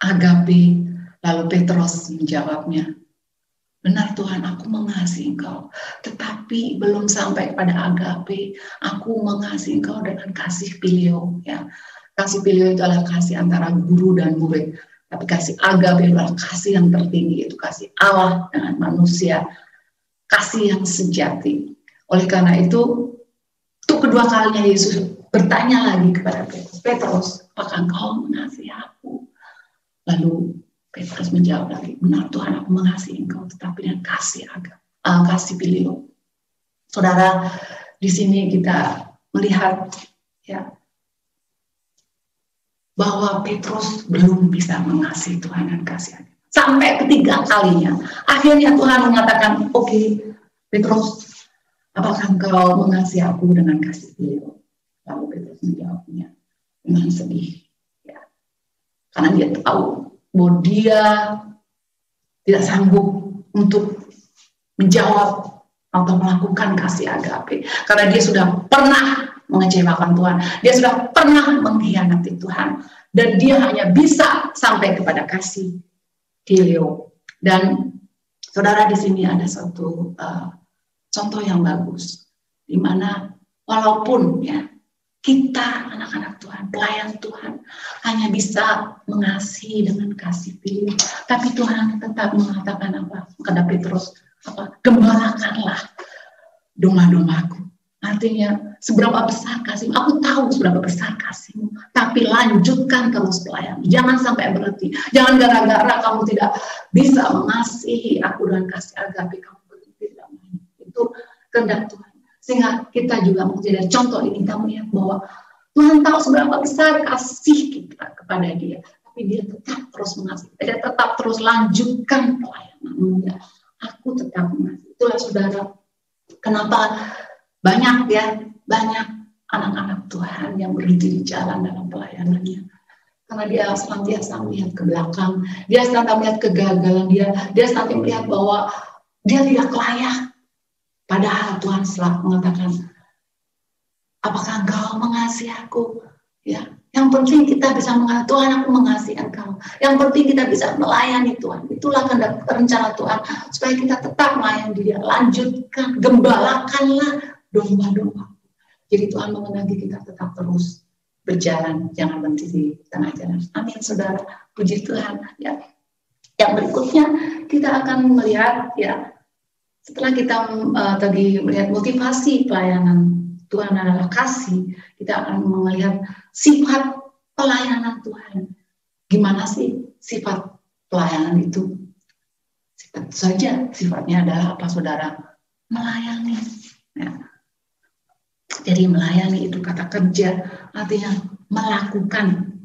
agape. Lalu Petrus menjawabnya, benar Tuhan, aku mengasihi engkau. Tetapi belum sampai kepada agape. Aku mengasihi engkau dengan kasih filio. Ya. Kasih filio itu adalah kasih antara guru dan murid. Tapi kasih agape adalah kasih yang tertinggi. Itu kasih Allah dengan manusia. Kasih yang sejati. Oleh karena itu, untuk kedua kalinya Yesus bertanya lagi kepada Petrus. Petrus, apakah engkau mengasihi aku? Lalu Petrus menjawab lagi, benar Tuhan, aku mengasihi engkau, tetapi dengan kasih kasih filio. Saudara, di sini kita melihat ya bahwa Petrus belum bisa mengasihi Tuhan dan kasih agape. Sampai ketiga kalinya, akhirnya Tuhan mengatakan, oke, Petrus, apakah engkau mengasihi aku dengan kasih filio? Lalu Petrus menjawabnya dengan sedih, ya, karena dia tahu bahwa dia tidak sanggup untuk menjawab atau melakukan kasih agape. Karena dia sudah pernah mengecewakan Tuhan. Dia sudah pernah mengkhianati Tuhan. Dan dia hanya bisa sampai kepada kasih filio. Dan saudara, di sini ada satu contoh yang bagus. Di mana walaupun ya kita anak-anak Tuhan, pelayan Tuhan, hanya bisa mengasihi dengan kasih filio. Tapi Tuhan tetap mengatakan apa? Kepada Petrus, apa? Gembalakanlah domba-dombaku. Artinya, seberapa besar kasihmu? Aku tahu seberapa besar kasihmu. Tapi lanjutkan terus pelayan. Jangan sampai berhenti. Jangan gara-gara kamu tidak bisa mengasihi aku dengan kasih agape, kamu berhenti. Itu kehendak Tuhan. Sehingga kita juga menjadi contoh ini, kita melihat bahwa Tuhan tahu seberapa besar kasih kita kepada dia. Tapi dia tetap terus mengasihi. Dia tetap terus lanjutkan pelayanan. Ya, aku tetap mengasihi. Itulah saudara, kenapa banyak anak-anak Tuhan yang berhenti di jalan dalam pelayanannya. Karena dia senantiasa melihat ke belakang. Dia senantiasa melihat kegagalan dia. Dia senantiasa melihat bahwa dia tidak layak. Padahal Tuhan selalu mengatakan, apakah engkau mengasihi aku? Ya, yang penting kita bisa mengasihi Tuhan, aku mengasihi engkau. Yang penting kita bisa melayani Tuhan. Itulah kehendak rencana Tuhan, supaya kita tetap melayani dia. Lanjutkan, gembalakanlah domba-domba. Jadi Tuhan mengenali kita tetap terus berjalan, jangan berhenti di tengah jalan. Amin, saudara. Puji Tuhan. Ya. Yang berikutnya kita akan melihat ya. Setelah kita tadi melihat motivasi pelayanan Tuhan adalah kasih, kita akan melihat sifat pelayanan Tuhan. Gimana sih sifat pelayanan itu? Sifat saja, sifatnya adalah apa saudara? Melayani. Ya. Jadi melayani itu kata kerja, artinya melakukan.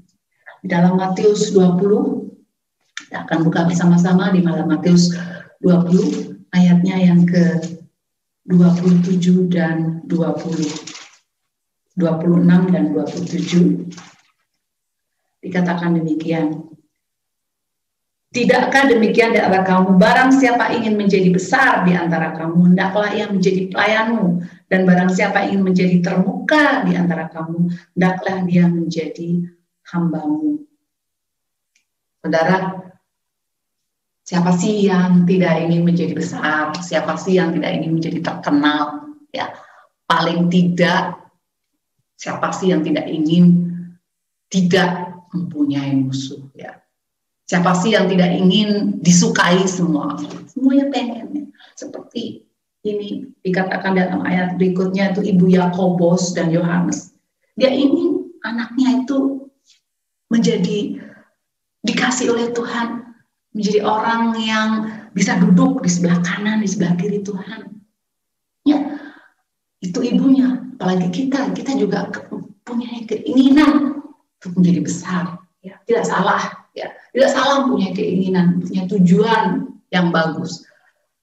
Di dalam Matius 20, kita akan buka bersama-sama di dalam Matius 20, ayatnya yang ke 27 dan 20, 26 dan 27, dikatakan demikian. Tidakkah demikian di antara kamu? Barang siapa ingin menjadi besar di antara kamu, hendaklah ia menjadi pelayanmu. Dan barang siapa ingin menjadi termuka di antara kamu, hendaklah dia menjadi hambamu. Saudara, siapa sih yang tidak ingin menjadi besar? Siapa sih yang tidak ingin menjadi terkenal? Ya, paling tidak, siapa sih yang tidak ingin tidak mempunyai musuh? Ya, siapa sih yang tidak ingin disukai semua? Semuanya pengen. Ya. Seperti ini dikatakan dalam ayat berikutnya itu Ibu Yakobus dan Yohanes. Dia ingin anaknya itu menjadi dikasih oleh Tuhan. Menjadi orang yang bisa duduk di sebelah kanan, di sebelah kiri Tuhan. Ya, itu ibunya. Apalagi kita juga punya keinginan untuk menjadi besar. Ya, tidak salah. Ya, tidak salah punya keinginan, punya tujuan yang bagus.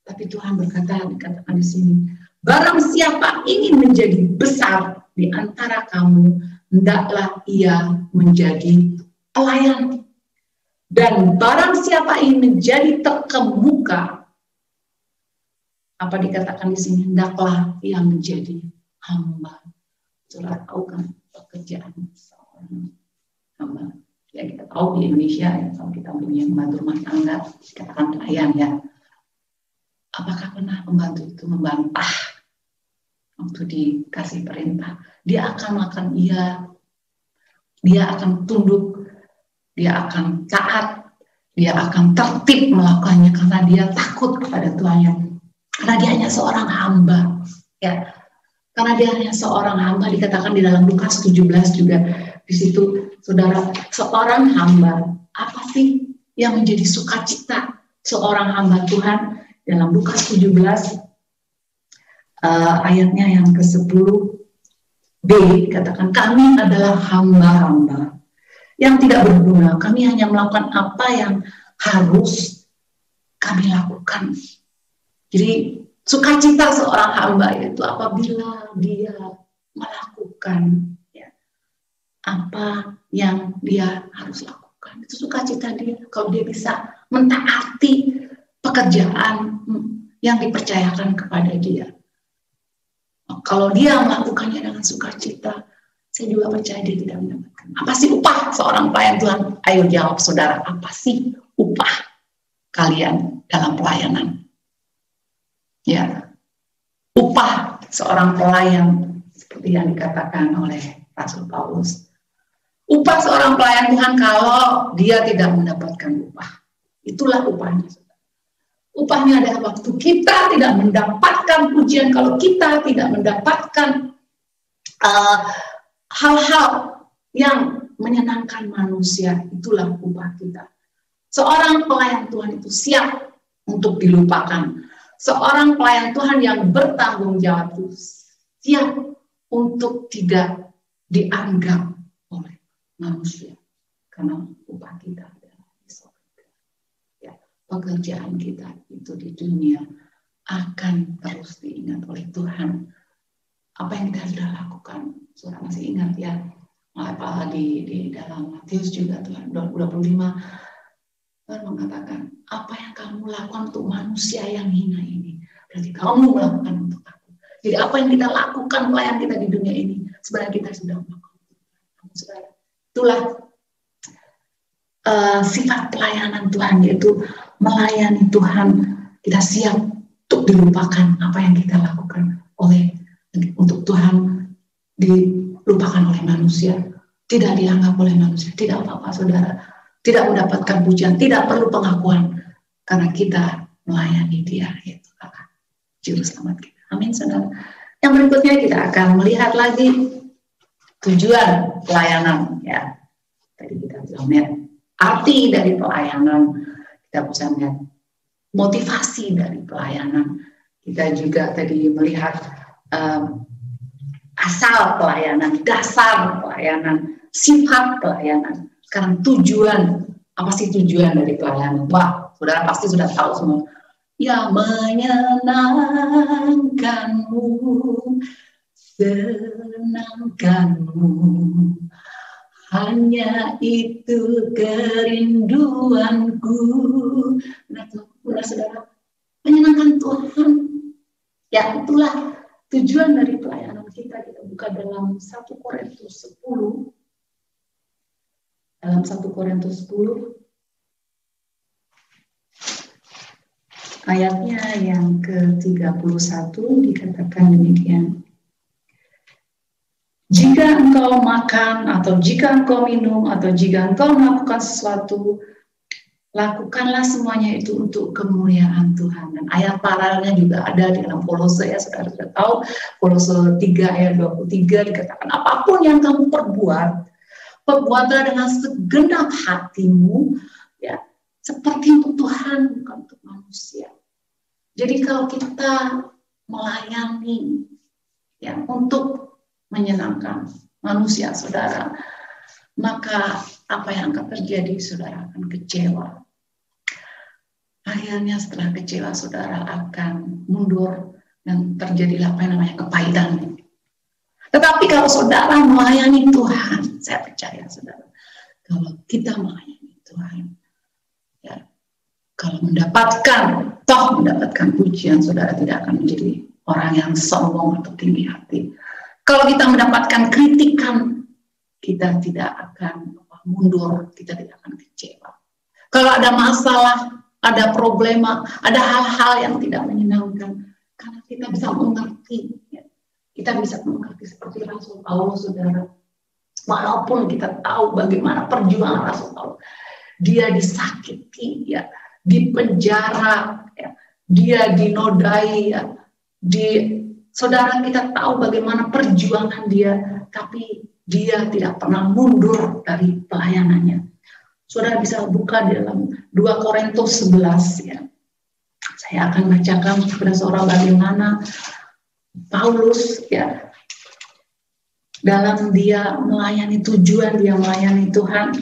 Tapi Tuhan berkata, dikatakan di sini, barang siapa ingin menjadi besar di antara kamu, hendaklah ia menjadi pelayan. Dan barang siapa ingin menjadi terkemuka, apa dikatakan di sini, hendaklah ia menjadi hamba. Saudara tahu kan pekerjaan seorang hamba? Ya kita tahu di Indonesia ya, kalau kita punya pembantu rumah tangga, dikatakan pelayan ya. Apakah pernah pembantu itu membantah waktu dikasih perintah? Dia akan makan iya, dia akan tunduk, dia akan taat, dia akan tertib melakukannya karena dia takut kepada Tuhannya. Karena dia hanya seorang hamba, ya. Karena dia hanya seorang hamba, dikatakan di dalam Lukas 17 juga di situ, saudara, seorang hamba, apa sih yang menjadi sukacita seorang hamba Tuhan? Dalam Lukas 17 ayatnya yang ke-10b dikatakan, kami adalah hamba-hamba yang tidak berguna, kami hanya melakukan apa yang harus kami lakukan. Jadi sukacita seorang hamba itu apabila dia melakukan ya, apa yang dia harus lakukan. Itu sukacita dia kalau dia bisa mentaati pekerjaan yang dipercayakan kepada dia. Kalau dia melakukannya dengan sukacita, saya juga percaya dia tidak mendapatkan. Apa sih upah seorang pelayan Tuhan? Ayo jawab saudara, apa sih upah kalian dalam pelayanan? Ya, upah seorang pelayan seperti yang dikatakan oleh Rasul Paulus. Upah seorang pelayan Tuhan kalau dia tidak mendapatkan upah. Itulah upahnya. Upahnya adalah waktu kita tidak mendapatkan pujian, kalau kita tidak mendapatkan hal-hal yang menyenangkan manusia, itulah upah kita. Seorang pelayan Tuhan itu siap untuk dilupakan. Seorang pelayan Tuhan yang bertanggung jawab itu siap untuk tidak dianggap oleh manusia. Karena upah kita adalah di surga. Ya, pekerjaan kita itu di dunia akan terus diingat oleh Tuhan. Apa yang kita sudah lakukan, saudara masih ingat ya, apa di dalam Matius juga Tuhan 25. Tuhan mengatakan, apa yang kamu lakukan untuk manusia yang hina ini, berarti kamu melakukan untuk aku. Jadi apa yang kita lakukan pelayan kita di dunia ini, sebenarnya kita sudah melakukan. Saudara, itulah sifat pelayanan Tuhan, yaitu melayani Tuhan. Kita siap untuk dilupakan apa yang kita lakukan untuk Tuhan, dilupakan oleh manusia, tidak dianggap oleh manusia. Tidak apa-apa saudara, tidak mendapatkan pujian, tidak perlu pengakuan, karena kita melayani Dia, yaitu Allah, Juru Selamat kita. Amin, saudara. Yang berikutnya kita akan melihat lagi tujuan pelayanan. Ya, tadi kita bilang ya, arti dari pelayanan, kita bisa melihat motivasi dari pelayanan. Kita juga tadi melihat asal pelayanan, dasar pelayanan, sifat pelayanan. Sekarang tujuan, apa sih tujuan dari pelayanan? Wah, saudara pasti sudah tahu semua. Ya, menyenangkanmu, senangkanmu, hanya itu kerinduanku. Nah, saudara, menyenangkan Tuhan. Ya, itulah tujuan dari pelayanan kita. Kita buka dalam 1 Korintus 10. Dalam 1 Korintus 10 ayatnya yang ke-31 dikatakan demikian. Jika engkau makan atau jika engkau minum atau jika engkau melakukan sesuatu, lakukanlah semuanya itu untuk kemuliaan Tuhan. Dan ayat paralelnya juga ada di dalam Kolose, ya saudara sudah tahu, Kolose 3 ayat 23 dikatakan, apapun yang kamu perbuatlah dengan segenap hatimu, ya, seperti untuk Tuhan, bukan untuk manusia. Jadi kalau kita melayani, ya, untuk menyenangkan manusia, saudara, maka apa yang akan terjadi, saudara akan kecewa. akhirnya setelah kecewa saudara akan mundur dan terjadilah apa yang namanya kepahitan. Tetapi kalau saudara melayani Tuhan, saya percaya saudara, kalau kita melayani Tuhan, ya, kalau mendapatkan pujian, saudara tidak akan menjadi orang yang sombong atau tinggi hati. Kalau kita mendapatkan kritikan, kita tidak akan mundur, kita tidak akan kecewa. Kalau ada masalah, ada problema, ada hal-hal yang tidak menyenangkan, karena kita bisa mengerti, ya. Kita bisa mengerti seperti Rasul Paulus, saudara. Walaupun kita tahu bagaimana perjuangan Rasul Paulus, dia disakiti, ya, dipenjara, ya, dia dinodai, ya, saudara, kita tahu bagaimana perjuangan dia, tapi dia tidak pernah mundur dari pelayanannya. Saudara bisa buka di dalam 2 Korintus 11, ya. Saya akan bacakan kepada saudara bagaimana Paulus, ya, dalam dia melayani tujuan, dia melayani Tuhan.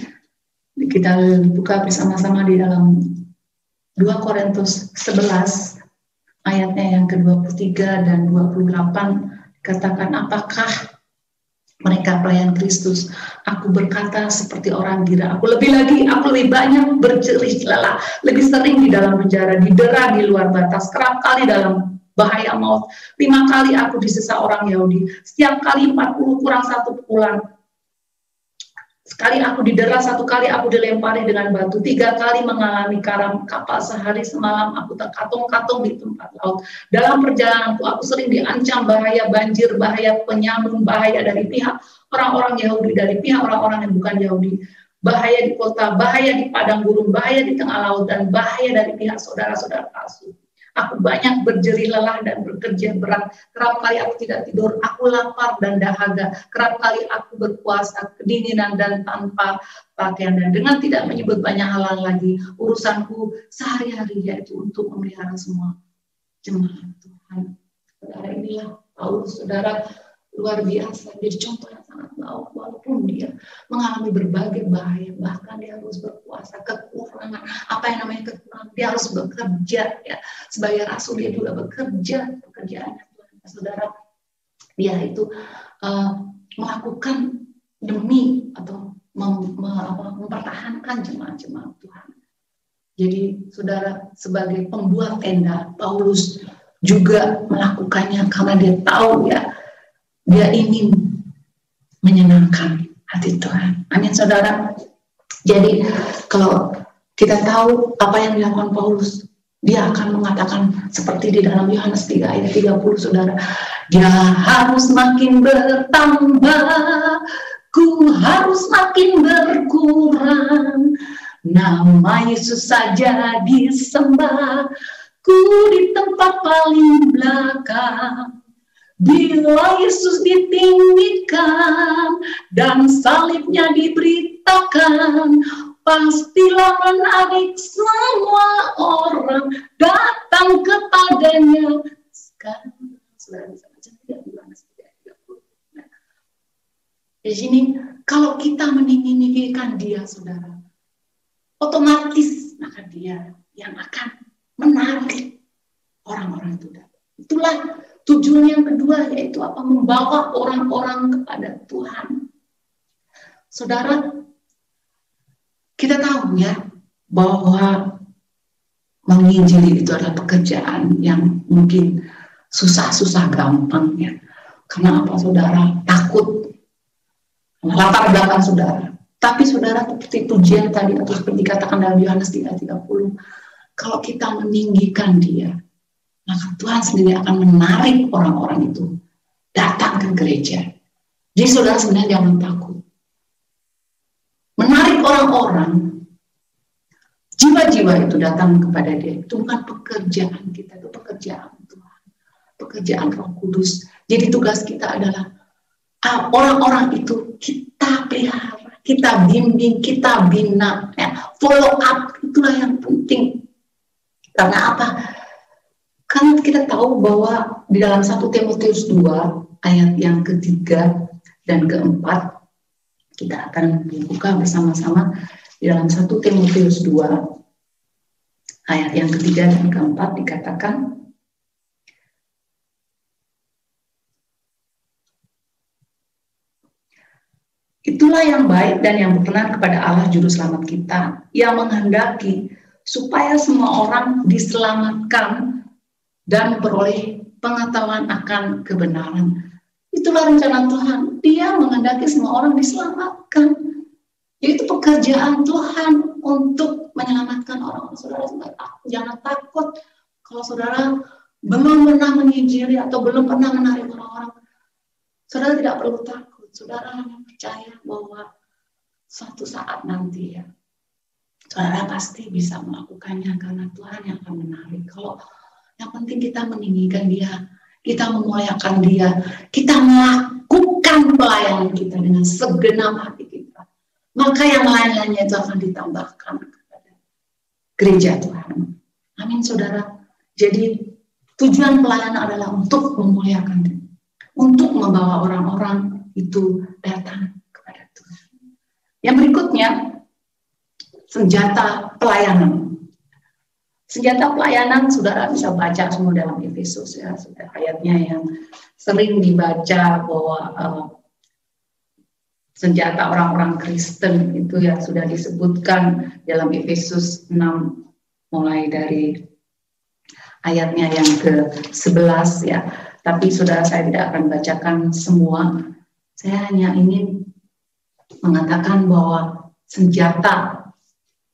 Kita buka bersama-sama di dalam 2 Korintus 11 ayatnya yang ke-23 dan 28, katakan, apakah mereka pelayan Kristus? Aku berkata seperti orang gila. Aku lebih banyak berjerih lelah, lebih sering di dalam penjara, didera di luar batas, kerap kali dalam bahaya maut. 5 kali aku disesa orang Yahudi, setiap kali 40 kurang 1 bulan. Sekali aku didera, 1 kali aku dilempari dengan batu, 3 kali mengalami karam kapal, sehari semalam aku terkatung-katung di tempat laut. Dalam perjalananku aku sering diancam bahaya banjir, bahaya penyamun, bahaya dari pihak orang-orang Yahudi, dari pihak orang-orang yang bukan Yahudi, bahaya di kota, bahaya di padang gurun, bahaya di tengah laut, dan bahaya dari pihak saudara-saudara palsu. Aku banyak berjerih lelah dan bekerja berat. Kerap kali aku tidak tidur, aku lapar dan dahaga. Kerap kali aku berpuasa, kedinginan dan tanpa pakaian. Dan dengan tidak menyebut banyak hal lagi, urusanku sehari-hari yaitu untuk memelihara semua jemaat Tuhan. Saudara, inilah Paulus, saudara, luar biasa. Jadi contoh yang sangat baik, walaupun dia mengalami berbagai bahaya, bahkan dia harus berpuasa, kekurangan, apa yang namanya kekurangan, dia harus bekerja, ya. Sebagai rasul dia juga bekerja, pekerjaannya Tuhan, saudara, dia itu melakukan demi atau mempertahankan jemaat-jemaat Tuhan. Jadi saudara, sebagai pembuat tenda, Paulus juga melakukannya karena dia tahu, ya, dia ingin menyenangkan hati Tuhan. Amin, saudara. Jadi kalau kita tahu apa yang dilakukan Paulus, dia akan mengatakan seperti di dalam Yohanes 3 ayat 30, saudara. Dia harus makin bertambah, ku harus makin berkurang. Nama Yesus saja disembah, ku di tempat paling belakang. Bila Yesus ditinggikan dan salibnya diberitakan, pastilah menarik semua orang datang kepadanya. Sekarang saudara bisa baca tidak di Yohanes 3:30. Di sini kalau kita meninggikan dia, saudara, otomatis maka dia yang akan menarik orang-orang itu datang. Itulah tujuan yang kedua, yaitu apa? Membawa orang-orang kepada Tuhan. Saudara, kita tahu, ya, bahwa menginjili itu adalah pekerjaan yang mungkin susah-susah gampang, ya. Karena apa, saudara? Takut, latar belakang saudara. Tapi saudara, seperti pujian tadi atau seperti dikatakan dalam Yohanes 3:30, kalau kita meninggikan dia, maka Tuhan sendiri akan menarik orang-orang itu datang ke gereja. Jadi saudara sebenarnya jangan takut. Menarik orang-orang, jiwa-jiwa itu datang kepada dia. Itu bukan pekerjaan kita, itu pekerjaan Tuhan. Pekerjaan Roh Kudus. Jadi tugas kita adalah orang-orang itu kita pelihara, kita bimbing, kita bina, ya. Follow up, itulah yang penting. Karena apa? Kan kita tahu bahwa di dalam 1 Timotius 2 ayat yang ke-3 dan ke-4, kita akan buka bersama-sama di dalam 1 Timotius 2 ayat yang ketiga dan keempat dikatakan, itulah yang baik dan yang berkenan kepada Allah Juru Selamat kita, yang menghendaki supaya semua orang diselamatkan dan beroleh pengetahuan akan kebenaran. Itulah rencana Tuhan. Dia menghendaki semua orang diselamatkan. Yaitu pekerjaan Tuhan untuk menyelamatkan orang-orang. Saudara, jangan takut kalau saudara belum pernah menginjili atau belum pernah menarik orang-orang. Saudara tidak perlu takut. Saudara hanya percaya bahwa suatu saat nanti ya, saudara pasti bisa melakukannya karena Tuhan yang akan menarik. Kalau yang penting kita meninggikan Dia, kita memuliakan Dia, kita melakukan pelayanan kita dengan segenap hati kita. Maka yang lain-lainnya itu akan ditambahkan kepada gereja Tuhan. Amin, saudara. Jadi tujuan pelayanan adalah untuk memuliakan Dia, untuk membawa orang-orang itu datang kepada Tuhan. Yang berikutnya, senjata pelayanan. Senjata pelayanan, saudara bisa baca semua dalam Efesus ya, ayatnya yang sering dibaca bahwa senjata orang-orang Kristen itu ya sudah disebutkan dalam Efesus 6 mulai dari ayatnya yang ke-11 ya. Tapi saudara, saya tidak akan bacakan semua. Saya hanya ingin mengatakan bahwa senjata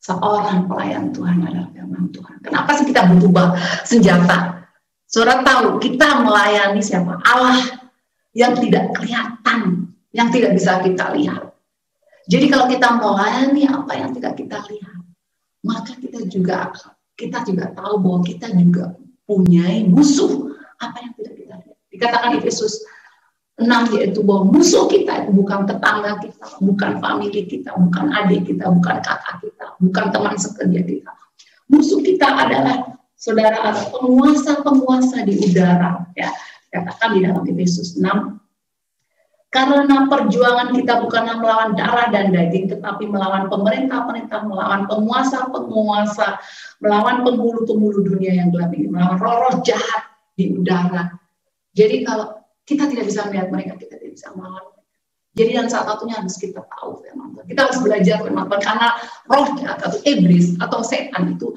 seorang pelayan Tuhan adalah firman Tuhan. Kenapa sih kita butuh senjata? Saudara tahu kita melayani siapa? Allah yang tidak kelihatan, yang tidak bisa kita lihat. Jadi kalau kita melayani apa yang tidak kita lihat, maka kita juga tahu bahwa kita juga punya musuh apa yang tidak kita lihat. Dikatakan Efesus 6 yaitu bahwa musuh kita itu bukan tetangga kita, bukan famili kita, bukan adik kita, bukan kakak kita, bukan teman sekerja kita. Musuh kita adalah saudara penguasa-penguasa di udara ya. Katakan di dalam Efesus 6, karena perjuangan kita bukanlah melawan darah dan daging, tetapi melawan pemerintah-pemerintah, melawan penguasa-penguasa, melawan penghulu-penghulu dunia yang gelap ini, melawan roh-roh jahat di udara. Jadi kalau kita tidak bisa melihat mereka, kita tidak bisa melawan mereka. Jadi yang salah satunya harus kita tahu firman Tuhan. Kita harus belajar firman Tuhan karena roh jahat atau iblis atau setan itu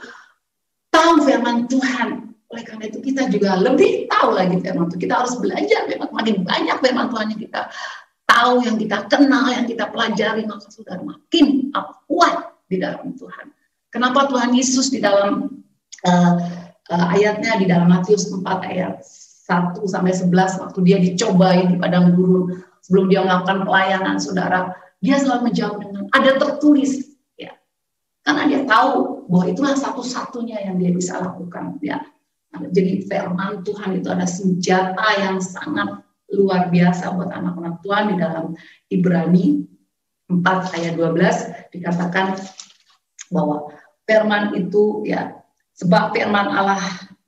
tahu firman Tuhan. Oleh karena itu kita juga lebih tahu lagi firman Tuhan. Kita harus belajar firman Tuhan. Makin banyak firman Tuhan yang kita tahu, yang kita kenal, yang kita pelajari, maka saudara makin kuat di dalam Tuhan. Kenapa Tuhan Yesus di dalam ayatnya di dalam Matius 4 ayat 1-11 waktu dia dicobai di padang gurun sebelum dia melakukan pelayanan, saudara, dia selalu menjawab dengan ada tertulis ya. Karena dia tahu bahwa itulah satu-satunya yang dia bisa lakukan ya. Jadi firman Tuhan itu ada senjata yang sangat luar biasa buat anak-anak Tuhan. Di dalam Ibrani 4 ayat 12 dikatakan bahwa firman itu ya, sebab firman Allah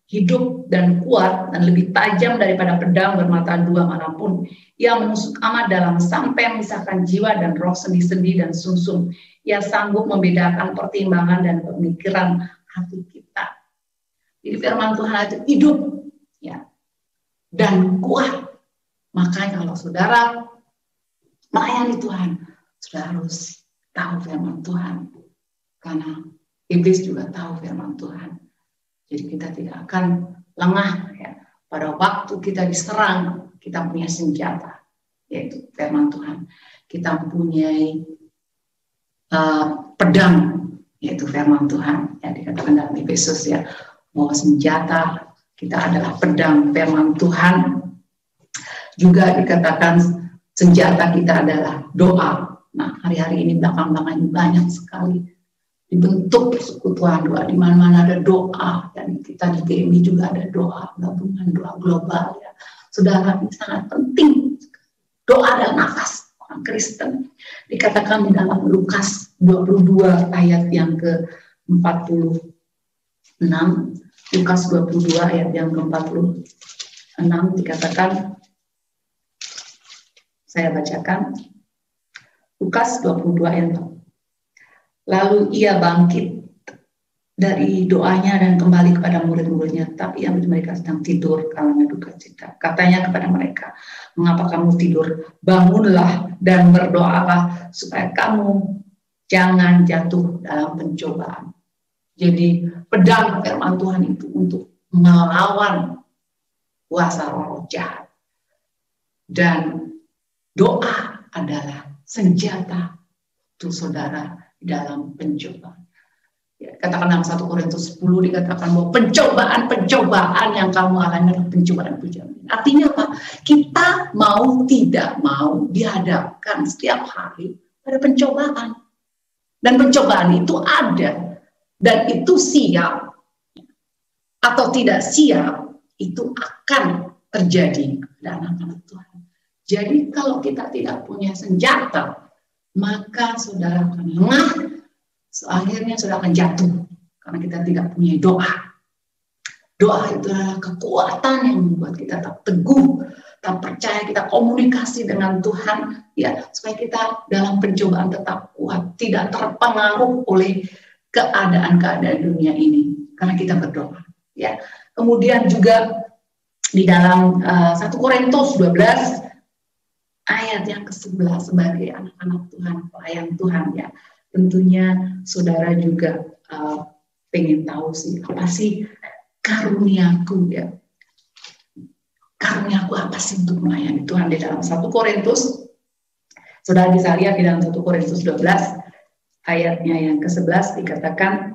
hidup dan kuat dan lebih tajam daripada pedang bermata dua manapun. Ia menusuk amat dalam sampai memisahkan jiwa dan roh, sendi-sendi dan sumsum. Ia sanggup membedakan pertimbangan dan pemikiran hati kita. Jadi firman Tuhan itu hidup ya dan kuat. Makanya kalau saudara melayani Tuhan, saudara harus tahu firman Tuhan. Karena iblis juga tahu firman Tuhan. Jadi kita tidak akan lengah ya. Pada waktu kita diserang, kita punya senjata, yaitu firman Tuhan. Kita mempunyai pedang, yaitu firman Tuhan. Ya, dikatakan dalam Efesus ya, bahwa senjata kita adalah pedang firman Tuhan. Juga dikatakan senjata kita adalah doa. Nah, hari-hari ini belakang-belakang ini banyak sekali dibentuk persekutuan doa, di mana-mana ada doa, dan kita di GMI juga ada doa gabungan, doa global ya. Saudara, ini sangat penting. Doa adalah nafas orang Kristen. Dikatakan di dalam Lukas 22 ayat yang ke-46, Lukas 22 ayat yang ke-46 dikatakan, saya bacakan Lukas 22 ayat 4. Lalu ia bangkit dari doanya dan kembali kepada murid-muridnya, tapi yang mereka sedang tidur karena duka cita. Katanya kepada mereka, mengapa kamu tidur? Bangunlah dan berdoalah supaya kamu jangan jatuh dalam pencobaan. Jadi pedang firman Tuhan itu untuk melawan kuasa roh jahat. Dan doa adalah senjata untuk saudara dalam pencobaan. Ya, katakan dalam 1 Korintus 10 dikatakan bahwa pencobaan yang kamu alami adalah pencobaan. Artinya apa? Kita mau tidak mau dihadapkan setiap hari pada pencobaan. Dan pencobaan itu ada. Dan itu siap atau tidak siap, itu akan terjadi pada anak-anak Tuhan. Jadi kalau kita tidak punya senjata, maka saudara akan lengah, akhirnya saudara akan jatuh karena kita tidak punya doa. Doa itu adalah kekuatan yang membuat kita tetap teguh, tetap percaya, kita komunikasi dengan Tuhan, ya, supaya kita dalam pencobaan tetap kuat, tidak terpengaruh oleh keadaan-keadaan dunia ini, karena kita berdoa. Ya, kemudian juga di dalam 1 Korintus 12 ayat yang ke-11 sebagai anak-anak Tuhan, pelayan Tuhan, ya. Tentunya saudara juga pengen tahu sih, apa sih karuniaku, ya. Karuniaku apa sih untuk melayani Tuhan di dalam 1 Korintus. Saudara bisa lihat di dalam 1 Korintus 12 ayatnya yang ke-11 dikatakan,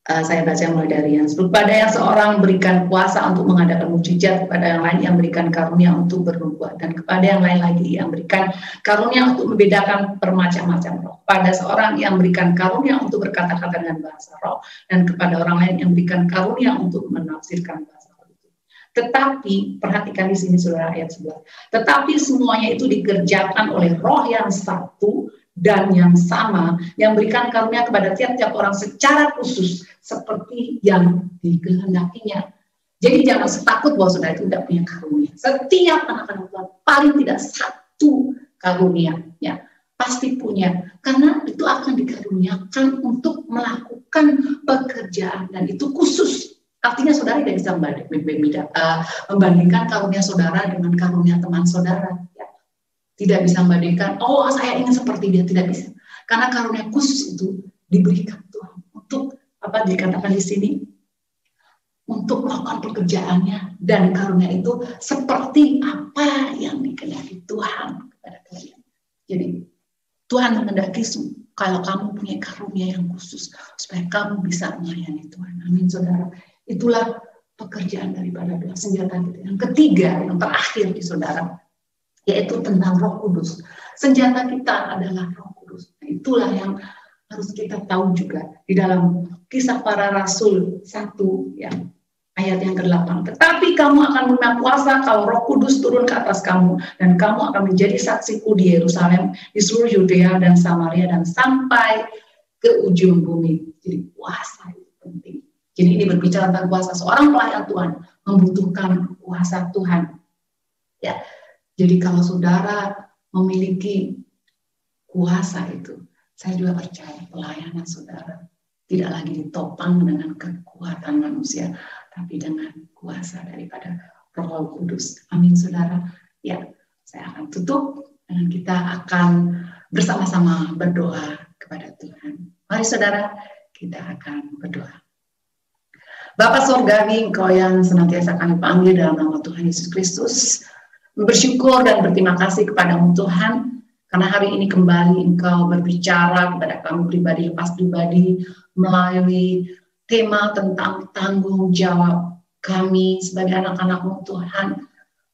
saya baca mulai dari yang sebelum, pada yang seorang berikan kuasa untuk mengadakan mukjizat, kepada yang lain yang berikan karunia untuk bernubuat, dan kepada yang lain lagi yang berikan karunia untuk membedakan bermacam-macam roh, pada seorang yang berikan karunia untuk berkata-kata dengan bahasa roh, dan kepada orang lain yang berikan karunia untuk menafsirkan bahasa roh itu. Tetapi perhatikan di sini saudara ayat 11. Tetapi semuanya itu dikerjakan oleh roh yang satu dan yang sama, yang berikan karunia kepada tiap-tiap orang secara khusus seperti yang dikehendakinya. Jadi jangan takut bahwa saudara itu tidak punya karunia. Setiap anak-anak Tuhan paling tidak satu karunia, ya, pasti punya, karena itu akan dikaruniakan untuk melakukan pekerjaan, dan itu khusus. Artinya saudara tidak bisa membandingkan karunia saudara dengan karunia teman saudara, ya. Tidak bisa membandingkan, oh saya ingin seperti dia, tidak bisa. Karena karunia khusus itu diberikan Tuhan untuk apa dikatakan di sini, untuk melakukan pekerjaannya, dan karunia itu seperti apa yang dikehendaki Tuhan kepada kalian. Jadi Tuhan menghendaki kalau kamu punya karunia yang khusus supaya kamu bisa melayani Tuhan. Amin saudara. Itulah pekerjaan daripada doa, senjata kita. Yang ketiga, yang terakhir di saudara, yaitu tentang Roh Kudus. Senjata kita adalah Roh Kudus. Nah, itulah yang harus kita tahu juga di dalam Kisah Para Rasul 1 ya, ayat yang ke-8. Tetapi kamu akan menerima kuasa kalau Roh Kudus turun ke atas kamu, dan kamu akan menjadi saksiku di Yerusalem, di seluruh Yudea dan Samaria, dan sampai ke ujung bumi. Jadi kuasa itu penting. Jadi ini berbicara tentang kuasa. Seorang pelayan Tuhan membutuhkan kuasa Tuhan. Ya. Jadi kalau saudara memiliki kuasa itu, saya juga percaya pelayanan saudara tidak lagi ditopang dengan kekuatan manusia, tapi dengan kuasa daripada Roh Kudus. Amin saudara. Ya, saya akan tutup dan kita akan bersama-sama berdoa kepada Tuhan. Mari saudara, kita akan berdoa. Bapa Sorgawi, Engkau yang senantiasa kami panggil dalam nama Tuhan Yesus Kristus, bersyukur dan berterima kasih kepadamu Tuhan, karena hari ini kembali Engkau berbicara kepada kami pribadi lepas pribadi melalui tema tentang tanggung jawab kami sebagai anak-anak-Mu Tuhan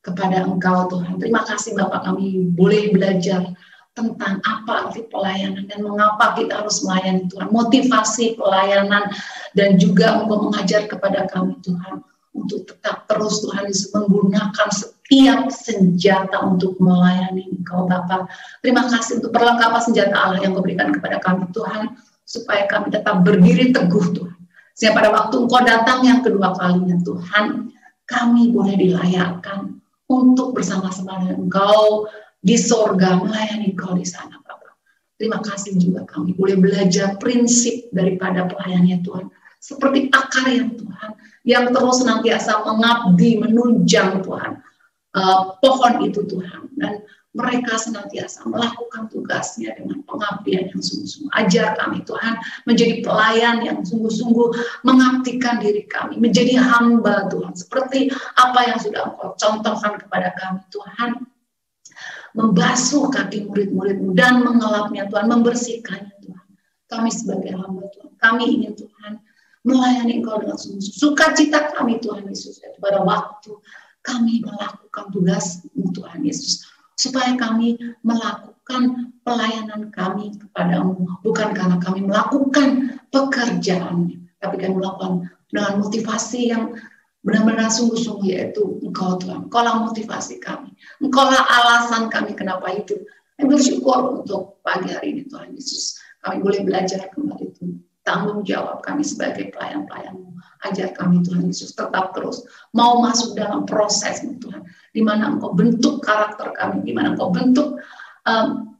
kepada Engkau Tuhan. Terima kasih Bapak, kami boleh belajar tentang apa arti pelayanan dan mengapa kita harus melayani Tuhan, motivasi pelayanan, dan juga Engkau mengajar kepada kami Tuhan untuk tetap terus Tuhan Yesus menggunakan setiap senjata untuk melayani Engkau Bapa. Terima kasih untuk perlengkapan senjata Allah yang Kau berikan kepada kami Tuhan, supaya kami tetap berdiri teguh Tuhan. Sehingga pada waktu Engkau datang yang kedua kalinya Tuhan, kami boleh dilayakkan untuk bersama-sama dengan Engkau di sorga, melayani Engkau di sana Bapa. Terima kasih juga kami boleh belajar prinsip daripada pelayannya Tuhan. Seperti akar yang Tuhan, yang terus senantiasa mengabdi, menunjang Tuhan. Pohon itu Tuhan. Dan mereka senantiasa melakukan tugasnya dengan pengabdian yang sungguh-sungguh. Ajar kami Tuhan menjadi pelayan yang sungguh-sungguh mengabdikan diri kami, menjadi hamba Tuhan. Seperti apa yang sudah Engkau contohkan kepada kami Tuhan. Membasuh kaki murid-murid-Mu dan mengelapnya Tuhan, membersihkannya Tuhan. Kami sebagai hamba Tuhan, kami ingin Tuhan melayani Engkau dengan sungguh-sungguh. Sukacita kami Tuhan Yesus, pada waktu kami melakukan tugas Tuhan Yesus, supaya kami melakukan pelayanan kami kepada-Mu, bukan karena kami melakukan pekerjaannya, tapi kami melakukan dengan motivasi yang benar-benar sungguh-sungguh, yaitu Engkau Tuhan. Engkaulah motivasi kami, Engkaulah alasan kami kenapa hidup. Kami bersyukur untuk pagi hari ini Tuhan Yesus, kami boleh belajar kembali itu. Tanggung jawab kami sebagai pelayan-pelayan-Mu. Ajar kami Tuhan Yesus tetap terus mau masuk dalam proses-Mu Tuhan, di mana Engkau bentuk karakter kami, di mana Engkau bentuk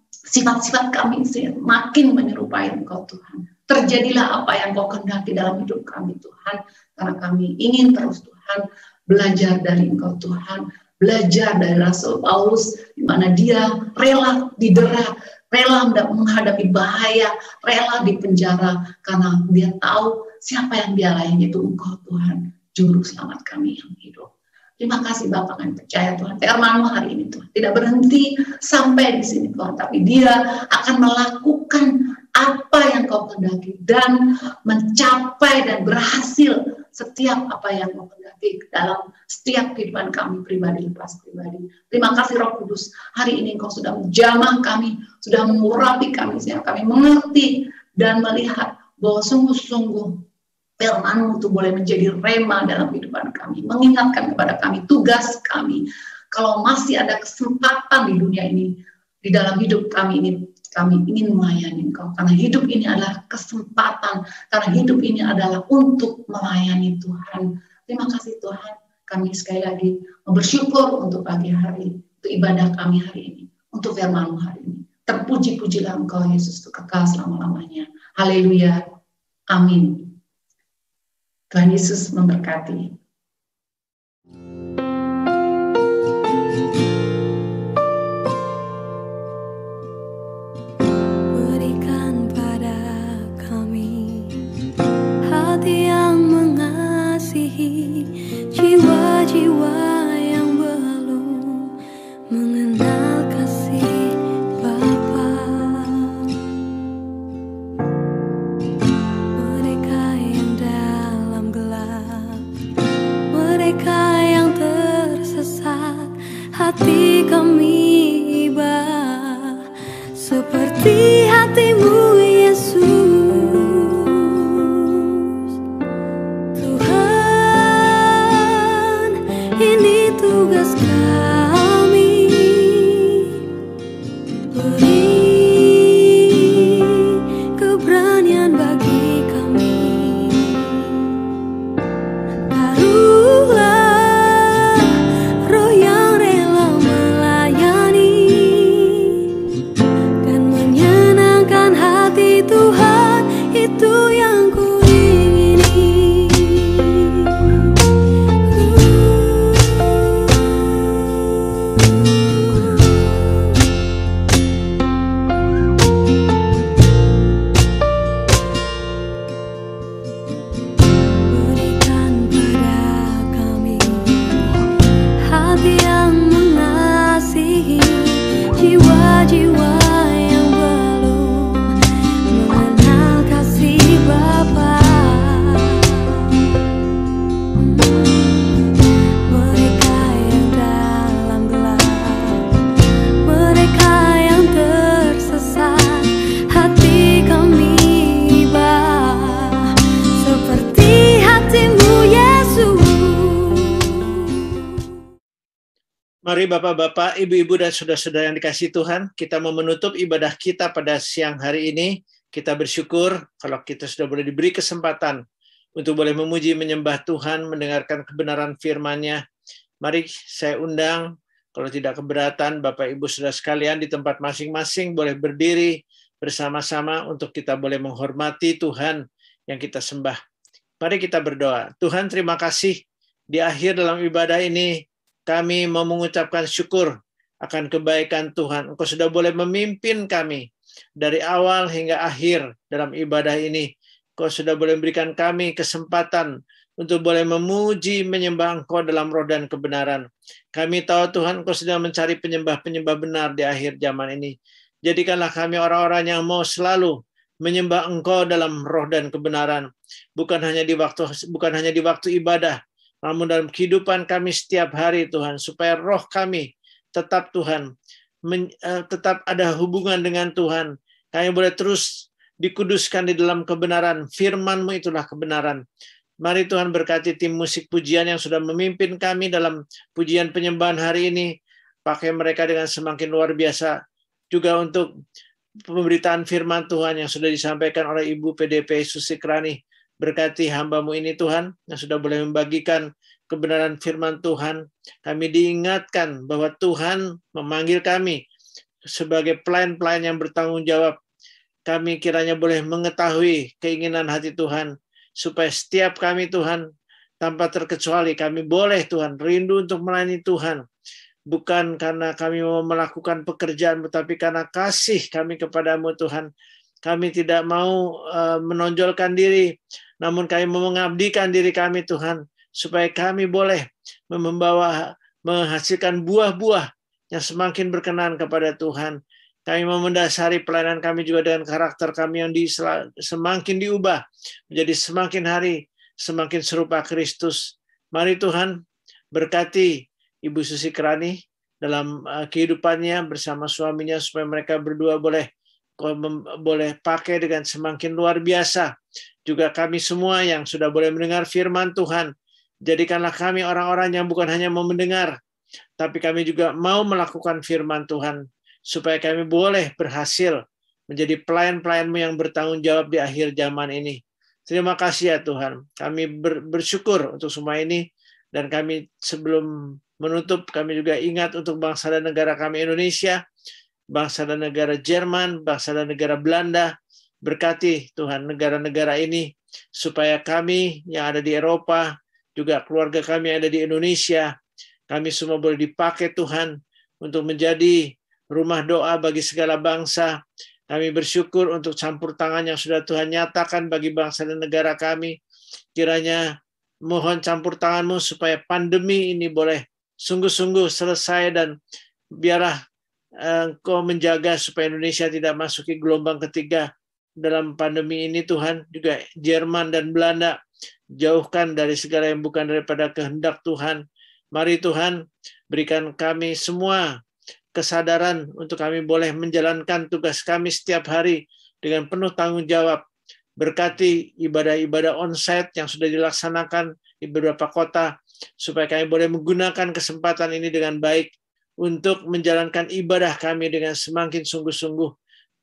sifat-sifat kami makin menyerupai Engkau Tuhan. Terjadilah apa yang Engkau kehendaki dalam hidup kami Tuhan, karena kami ingin terus Tuhan belajar dari Engkau Tuhan, belajar dari Rasul Paulus, di mana dia rela didera, rela menghadapi bahaya, rela dipenjara, karena dia tahu siapa yang dia layani, itu Engkau Tuhan, Juru Selamat kami yang hidup. Terima kasih Bapak, kami percaya Tuhan, firman-Mu hari ini Tuhan tidak berhenti sampai di sini Tuhan, tapi dia akan melakukan apa yang Kau kehendaki dan mencapai dan berhasil setiap apa yang Kau kehendaki dalam setiap kehidupan kami pribadi lepas pribadi. Terima kasih Roh Kudus, hari ini Engkau sudah menjamah kami, sudah mengurapi kami, sehingga kami mengerti dan melihat bahwa sungguh-sungguh firman-Mu itu boleh menjadi rema dalam kehidupan kami, mengingatkan kepada kami tugas kami. Kalau masih ada kesempatan di dunia ini, di dalam hidup kami ini, kami ingin melayani Engkau, karena hidup ini adalah kesempatan, karena hidup ini adalah untuk melayani Tuhan. Terima kasih Tuhan, kami sekali lagi bersyukur untuk pagi hari, untuk ibadah kami hari ini, untuk firman-Mu hari ini. Terpuji-pujilah Engkau Yesus, untuk kekal selama-lamanya. Haleluya, amin. Tuhan Yesus memberkati. Berikan pada kami hati yang mengasihi jiwa-jiwa yang belum mengenal kasih Bapa. Mereka yang dalam gelap, mereka yang tersesat, hati kami iba seperti hati-Mu Yesus. Tuhan, ini tugas kami, beri keberanian bagi kami. Taruhlah roh yang rela melayani dan menyenangkan hati Tuhan, itu yang ku ingini. Berikan pada kami hati yang mengasihi jiwa-jiwa yang belum mengenal kasih Bapa. Mereka yang dalam gelap, mereka yang tersesat, hati kami iba seperti hati-Mu Yesus. Mari Bapak-Bapak, Ibu-Ibu, dan Saudara-saudara yang dikasihi Tuhan, kita mau menutup ibadah kita pada siang hari ini. Kita bersyukur kalau kita sudah boleh diberi kesempatan untuk boleh memuji, menyembah Tuhan, mendengarkan kebenaran firman-Nya. Mari saya undang, kalau tidak keberatan, Bapak, Ibu, Saudara sekalian di tempat masing-masing boleh berdiri, bersama-sama untuk kita boleh menghormati Tuhan yang kita sembah. Mari kita berdoa. Tuhan, terima kasih di akhir dalam ibadah ini kami mau mengucapkan syukur akan kebaikan Tuhan. Engkau sudah boleh memimpin kami dari awal hingga akhir dalam ibadah ini. Engkau sudah boleh memberikan kami kesempatan untuk boleh memuji, menyembah Engkau dalam roh dan kebenaran. Kami tahu Tuhan, Engkau sedang mencari penyembah-penyembah benar di akhir zaman ini. Jadikanlah kami orang-orang yang mau selalu menyembah Engkau dalam roh dan kebenaran. Bukan hanya di waktu ibadah, namun dalam kehidupan kami setiap hari Tuhan, supaya roh kami tetap Tuhan, tetap ada hubungan dengan Tuhan. Kami boleh terus dikuduskan di dalam kebenaran. Firman-Mu itulah kebenaran. Mari Tuhan berkati tim musik pujian yang sudah memimpin kami dalam pujian penyembahan hari ini. Pakai mereka dengan semakin luar biasa. Juga untuk pemberitaan firman Tuhan yang sudah disampaikan oleh Ibu PDP Susikrani. Berkati hamba-Mu ini Tuhan, yang sudah boleh membagikan kebenaran firman Tuhan. Kami diingatkan bahwa Tuhan memanggil kami sebagai pelayan-pelayan yang bertanggung jawab. Kami kiranya boleh mengetahui keinginan hati Tuhan, supaya setiap kami Tuhan, tanpa terkecuali kami boleh Tuhan rindu untuk melayani Tuhan. Bukan karena kami mau melakukan pekerjaan, tetapi karena kasih kami kepadamu Tuhan. Kami tidak mau menonjolkan diri, namun kami mau mengabdikan diri kami Tuhan, supaya kami boleh menghasilkan buah-buah yang semakin berkenan kepada Tuhan. Kami mau mendasari pelayanan kami juga dengan karakter kami yang semakin diubah, menjadi semakin hari semakin serupa Kristus. Mari Tuhan berkati Ibu Susikrani dalam kehidupannya bersama suaminya, supaya mereka berdua boleh pakai dengan semakin luar biasa. Juga kami semua yang sudah boleh mendengar firman Tuhan, jadikanlah kami orang-orang yang bukan hanya mau mendengar, tapi kami juga mau melakukan firman Tuhan, supaya kami boleh berhasil menjadi pelayan-pelayan-Mu yang bertanggung jawab di akhir zaman ini. Terima kasih ya Tuhan. Kami bersyukur untuk semua ini, dan kami sebelum menutup, kami juga ingat untuk bangsa dan negara kami Indonesia, bangsa dan negara Jerman, bangsa dan negara Belanda. Berkati Tuhan negara-negara ini, supaya kami yang ada di Eropa, juga keluarga kami yang ada di Indonesia, kami semua boleh dipakai Tuhan untuk menjadi rumah doa bagi segala bangsa. Kami bersyukur untuk campur tangan yang sudah Tuhan nyatakan bagi bangsa dan negara kami. Kiranya mohon campur tangan-Mu supaya pandemi ini boleh sungguh-sungguh selesai, dan biarlah Engkau menjaga supaya Indonesia tidak masuki gelombang ketiga dalam pandemi ini Tuhan. Juga Jerman dan Belanda, jauhkan dari segala yang bukan daripada kehendak Tuhan. Mari Tuhan berikan kami semua kesadaran untuk kami boleh menjalankan tugas kami setiap hari dengan penuh tanggung jawab. Berkati ibadah-ibadah onsite yang sudah dilaksanakan di beberapa kota, supaya kami boleh menggunakan kesempatan ini dengan baik untuk menjalankan ibadah kami dengan semakin sungguh-sungguh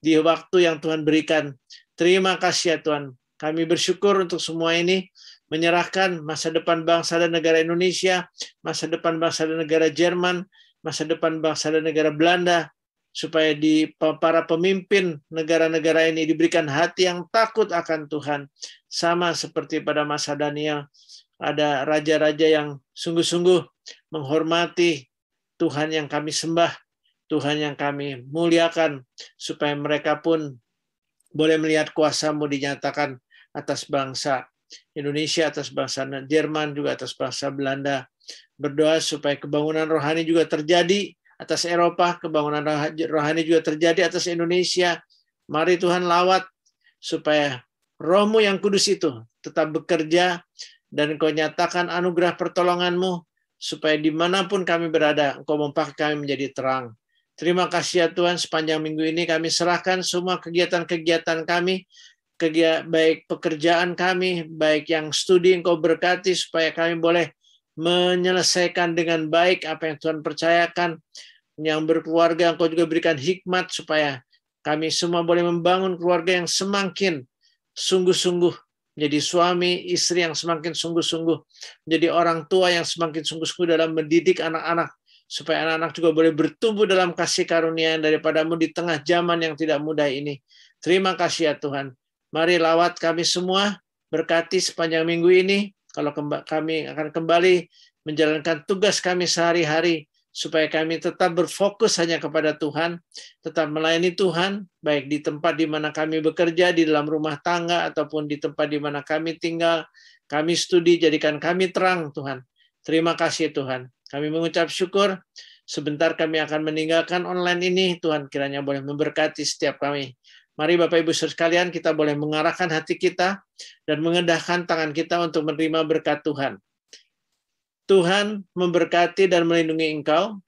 di waktu yang Tuhan berikan. Terima kasih ya Tuhan. Kami bersyukur untuk semua ini, menyerahkan masa depan bangsa dan negara Indonesia, masa depan bangsa dan negara Jerman, masa depan bangsa dan negara Belanda, supaya di para pemimpin negara-negara ini diberikan hati yang takut akan Tuhan. Sama seperti pada masa Daniel, ada raja-raja yang sungguh-sungguh menghormati Tuhan yang kami sembah, Tuhan yang kami muliakan, supaya mereka pun boleh melihat kuasa-Mu dinyatakan atas bangsa Indonesia, atas bangsa Jerman, juga atas bangsa Belanda. Berdoa supaya kebangunan rohani juga terjadi atas Eropa, kebangunan rohani juga terjadi atas Indonesia. Mari Tuhan lawat supaya Roh-Mu yang kudus itu tetap bekerja, dan Engkau nyatakan anugerah pertolongan-Mu, supaya dimanapun kami berada, Engkau memakai kami menjadi terang. Terima kasih ya Tuhan, sepanjang minggu ini kami serahkan semua kegiatan-kegiatan kami, baik pekerjaan kami, baik yang studi, Engkau berkati supaya kami boleh menyelesaikan dengan baik apa yang Tuhan percayakan. Yang berkeluarga, Engkau juga berikan hikmat supaya kami semua boleh membangun keluarga yang semakin sungguh-sungguh, menjadi suami, istri yang semakin sungguh-sungguh, menjadi orang tua yang semakin sungguh-sungguh dalam mendidik anak-anak, supaya anak-anak juga boleh bertumbuh dalam kasih karunia daripada-Mu di tengah zaman yang tidak mudah ini. Terima kasih ya Tuhan. Mari lawat kami semua, berkati sepanjang minggu ini, kalau kami akan kembali menjalankan tugas kami sehari-hari, supaya kami tetap berfokus hanya kepada Tuhan, tetap melayani Tuhan, baik di tempat di mana kami bekerja, di dalam rumah tangga, ataupun di tempat di mana kami tinggal, kami studi, jadikan kami terang Tuhan. Terima kasih Tuhan. Kami mengucap syukur, sebentar kami akan meninggalkan online ini, Tuhan kiranya boleh memberkati setiap kami. Mari Bapak Ibu sekalian, kita boleh mengarahkan hati kita dan mengendahkan tangan kita untuk menerima berkat Tuhan. Tuhan memberkati dan melindungi engkau.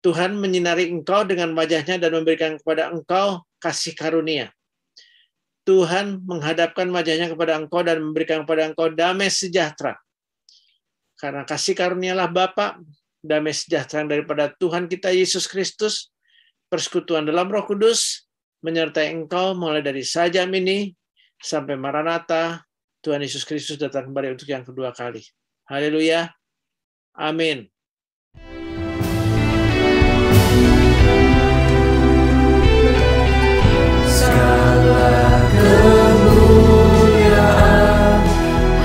Tuhan menyinari engkau dengan wajah-Nya dan memberikan kepada engkau kasih karunia. Tuhan menghadapkan wajah-Nya kepada engkau dan memberikan kepada engkau damai sejahtera. Karena kasih karunia-Lah Bapa, damai sejahtera daripada Tuhan kita Yesus Kristus, persekutuan dalam Roh Kudus, menyertai engkau mulai dari sajam ini sampai Maranatha, Tuhan Yesus Kristus datang kembali untuk yang kedua kali. Haleluya. Amin. Segala kemuliaan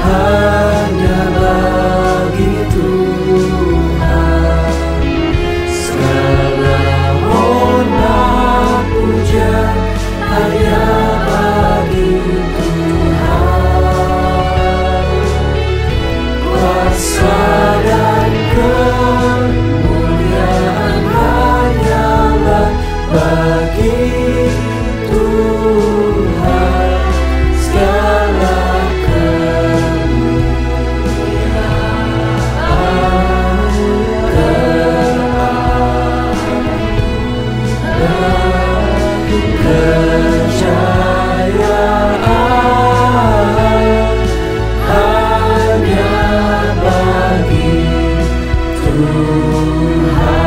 hanya bagi Tuhan. Segala hormat puja hanya bagi Tuhan. Kuasa dan kemuliaan hanyalah bagi Tuhan. Segala kejayaan hanya bagi Tuhan.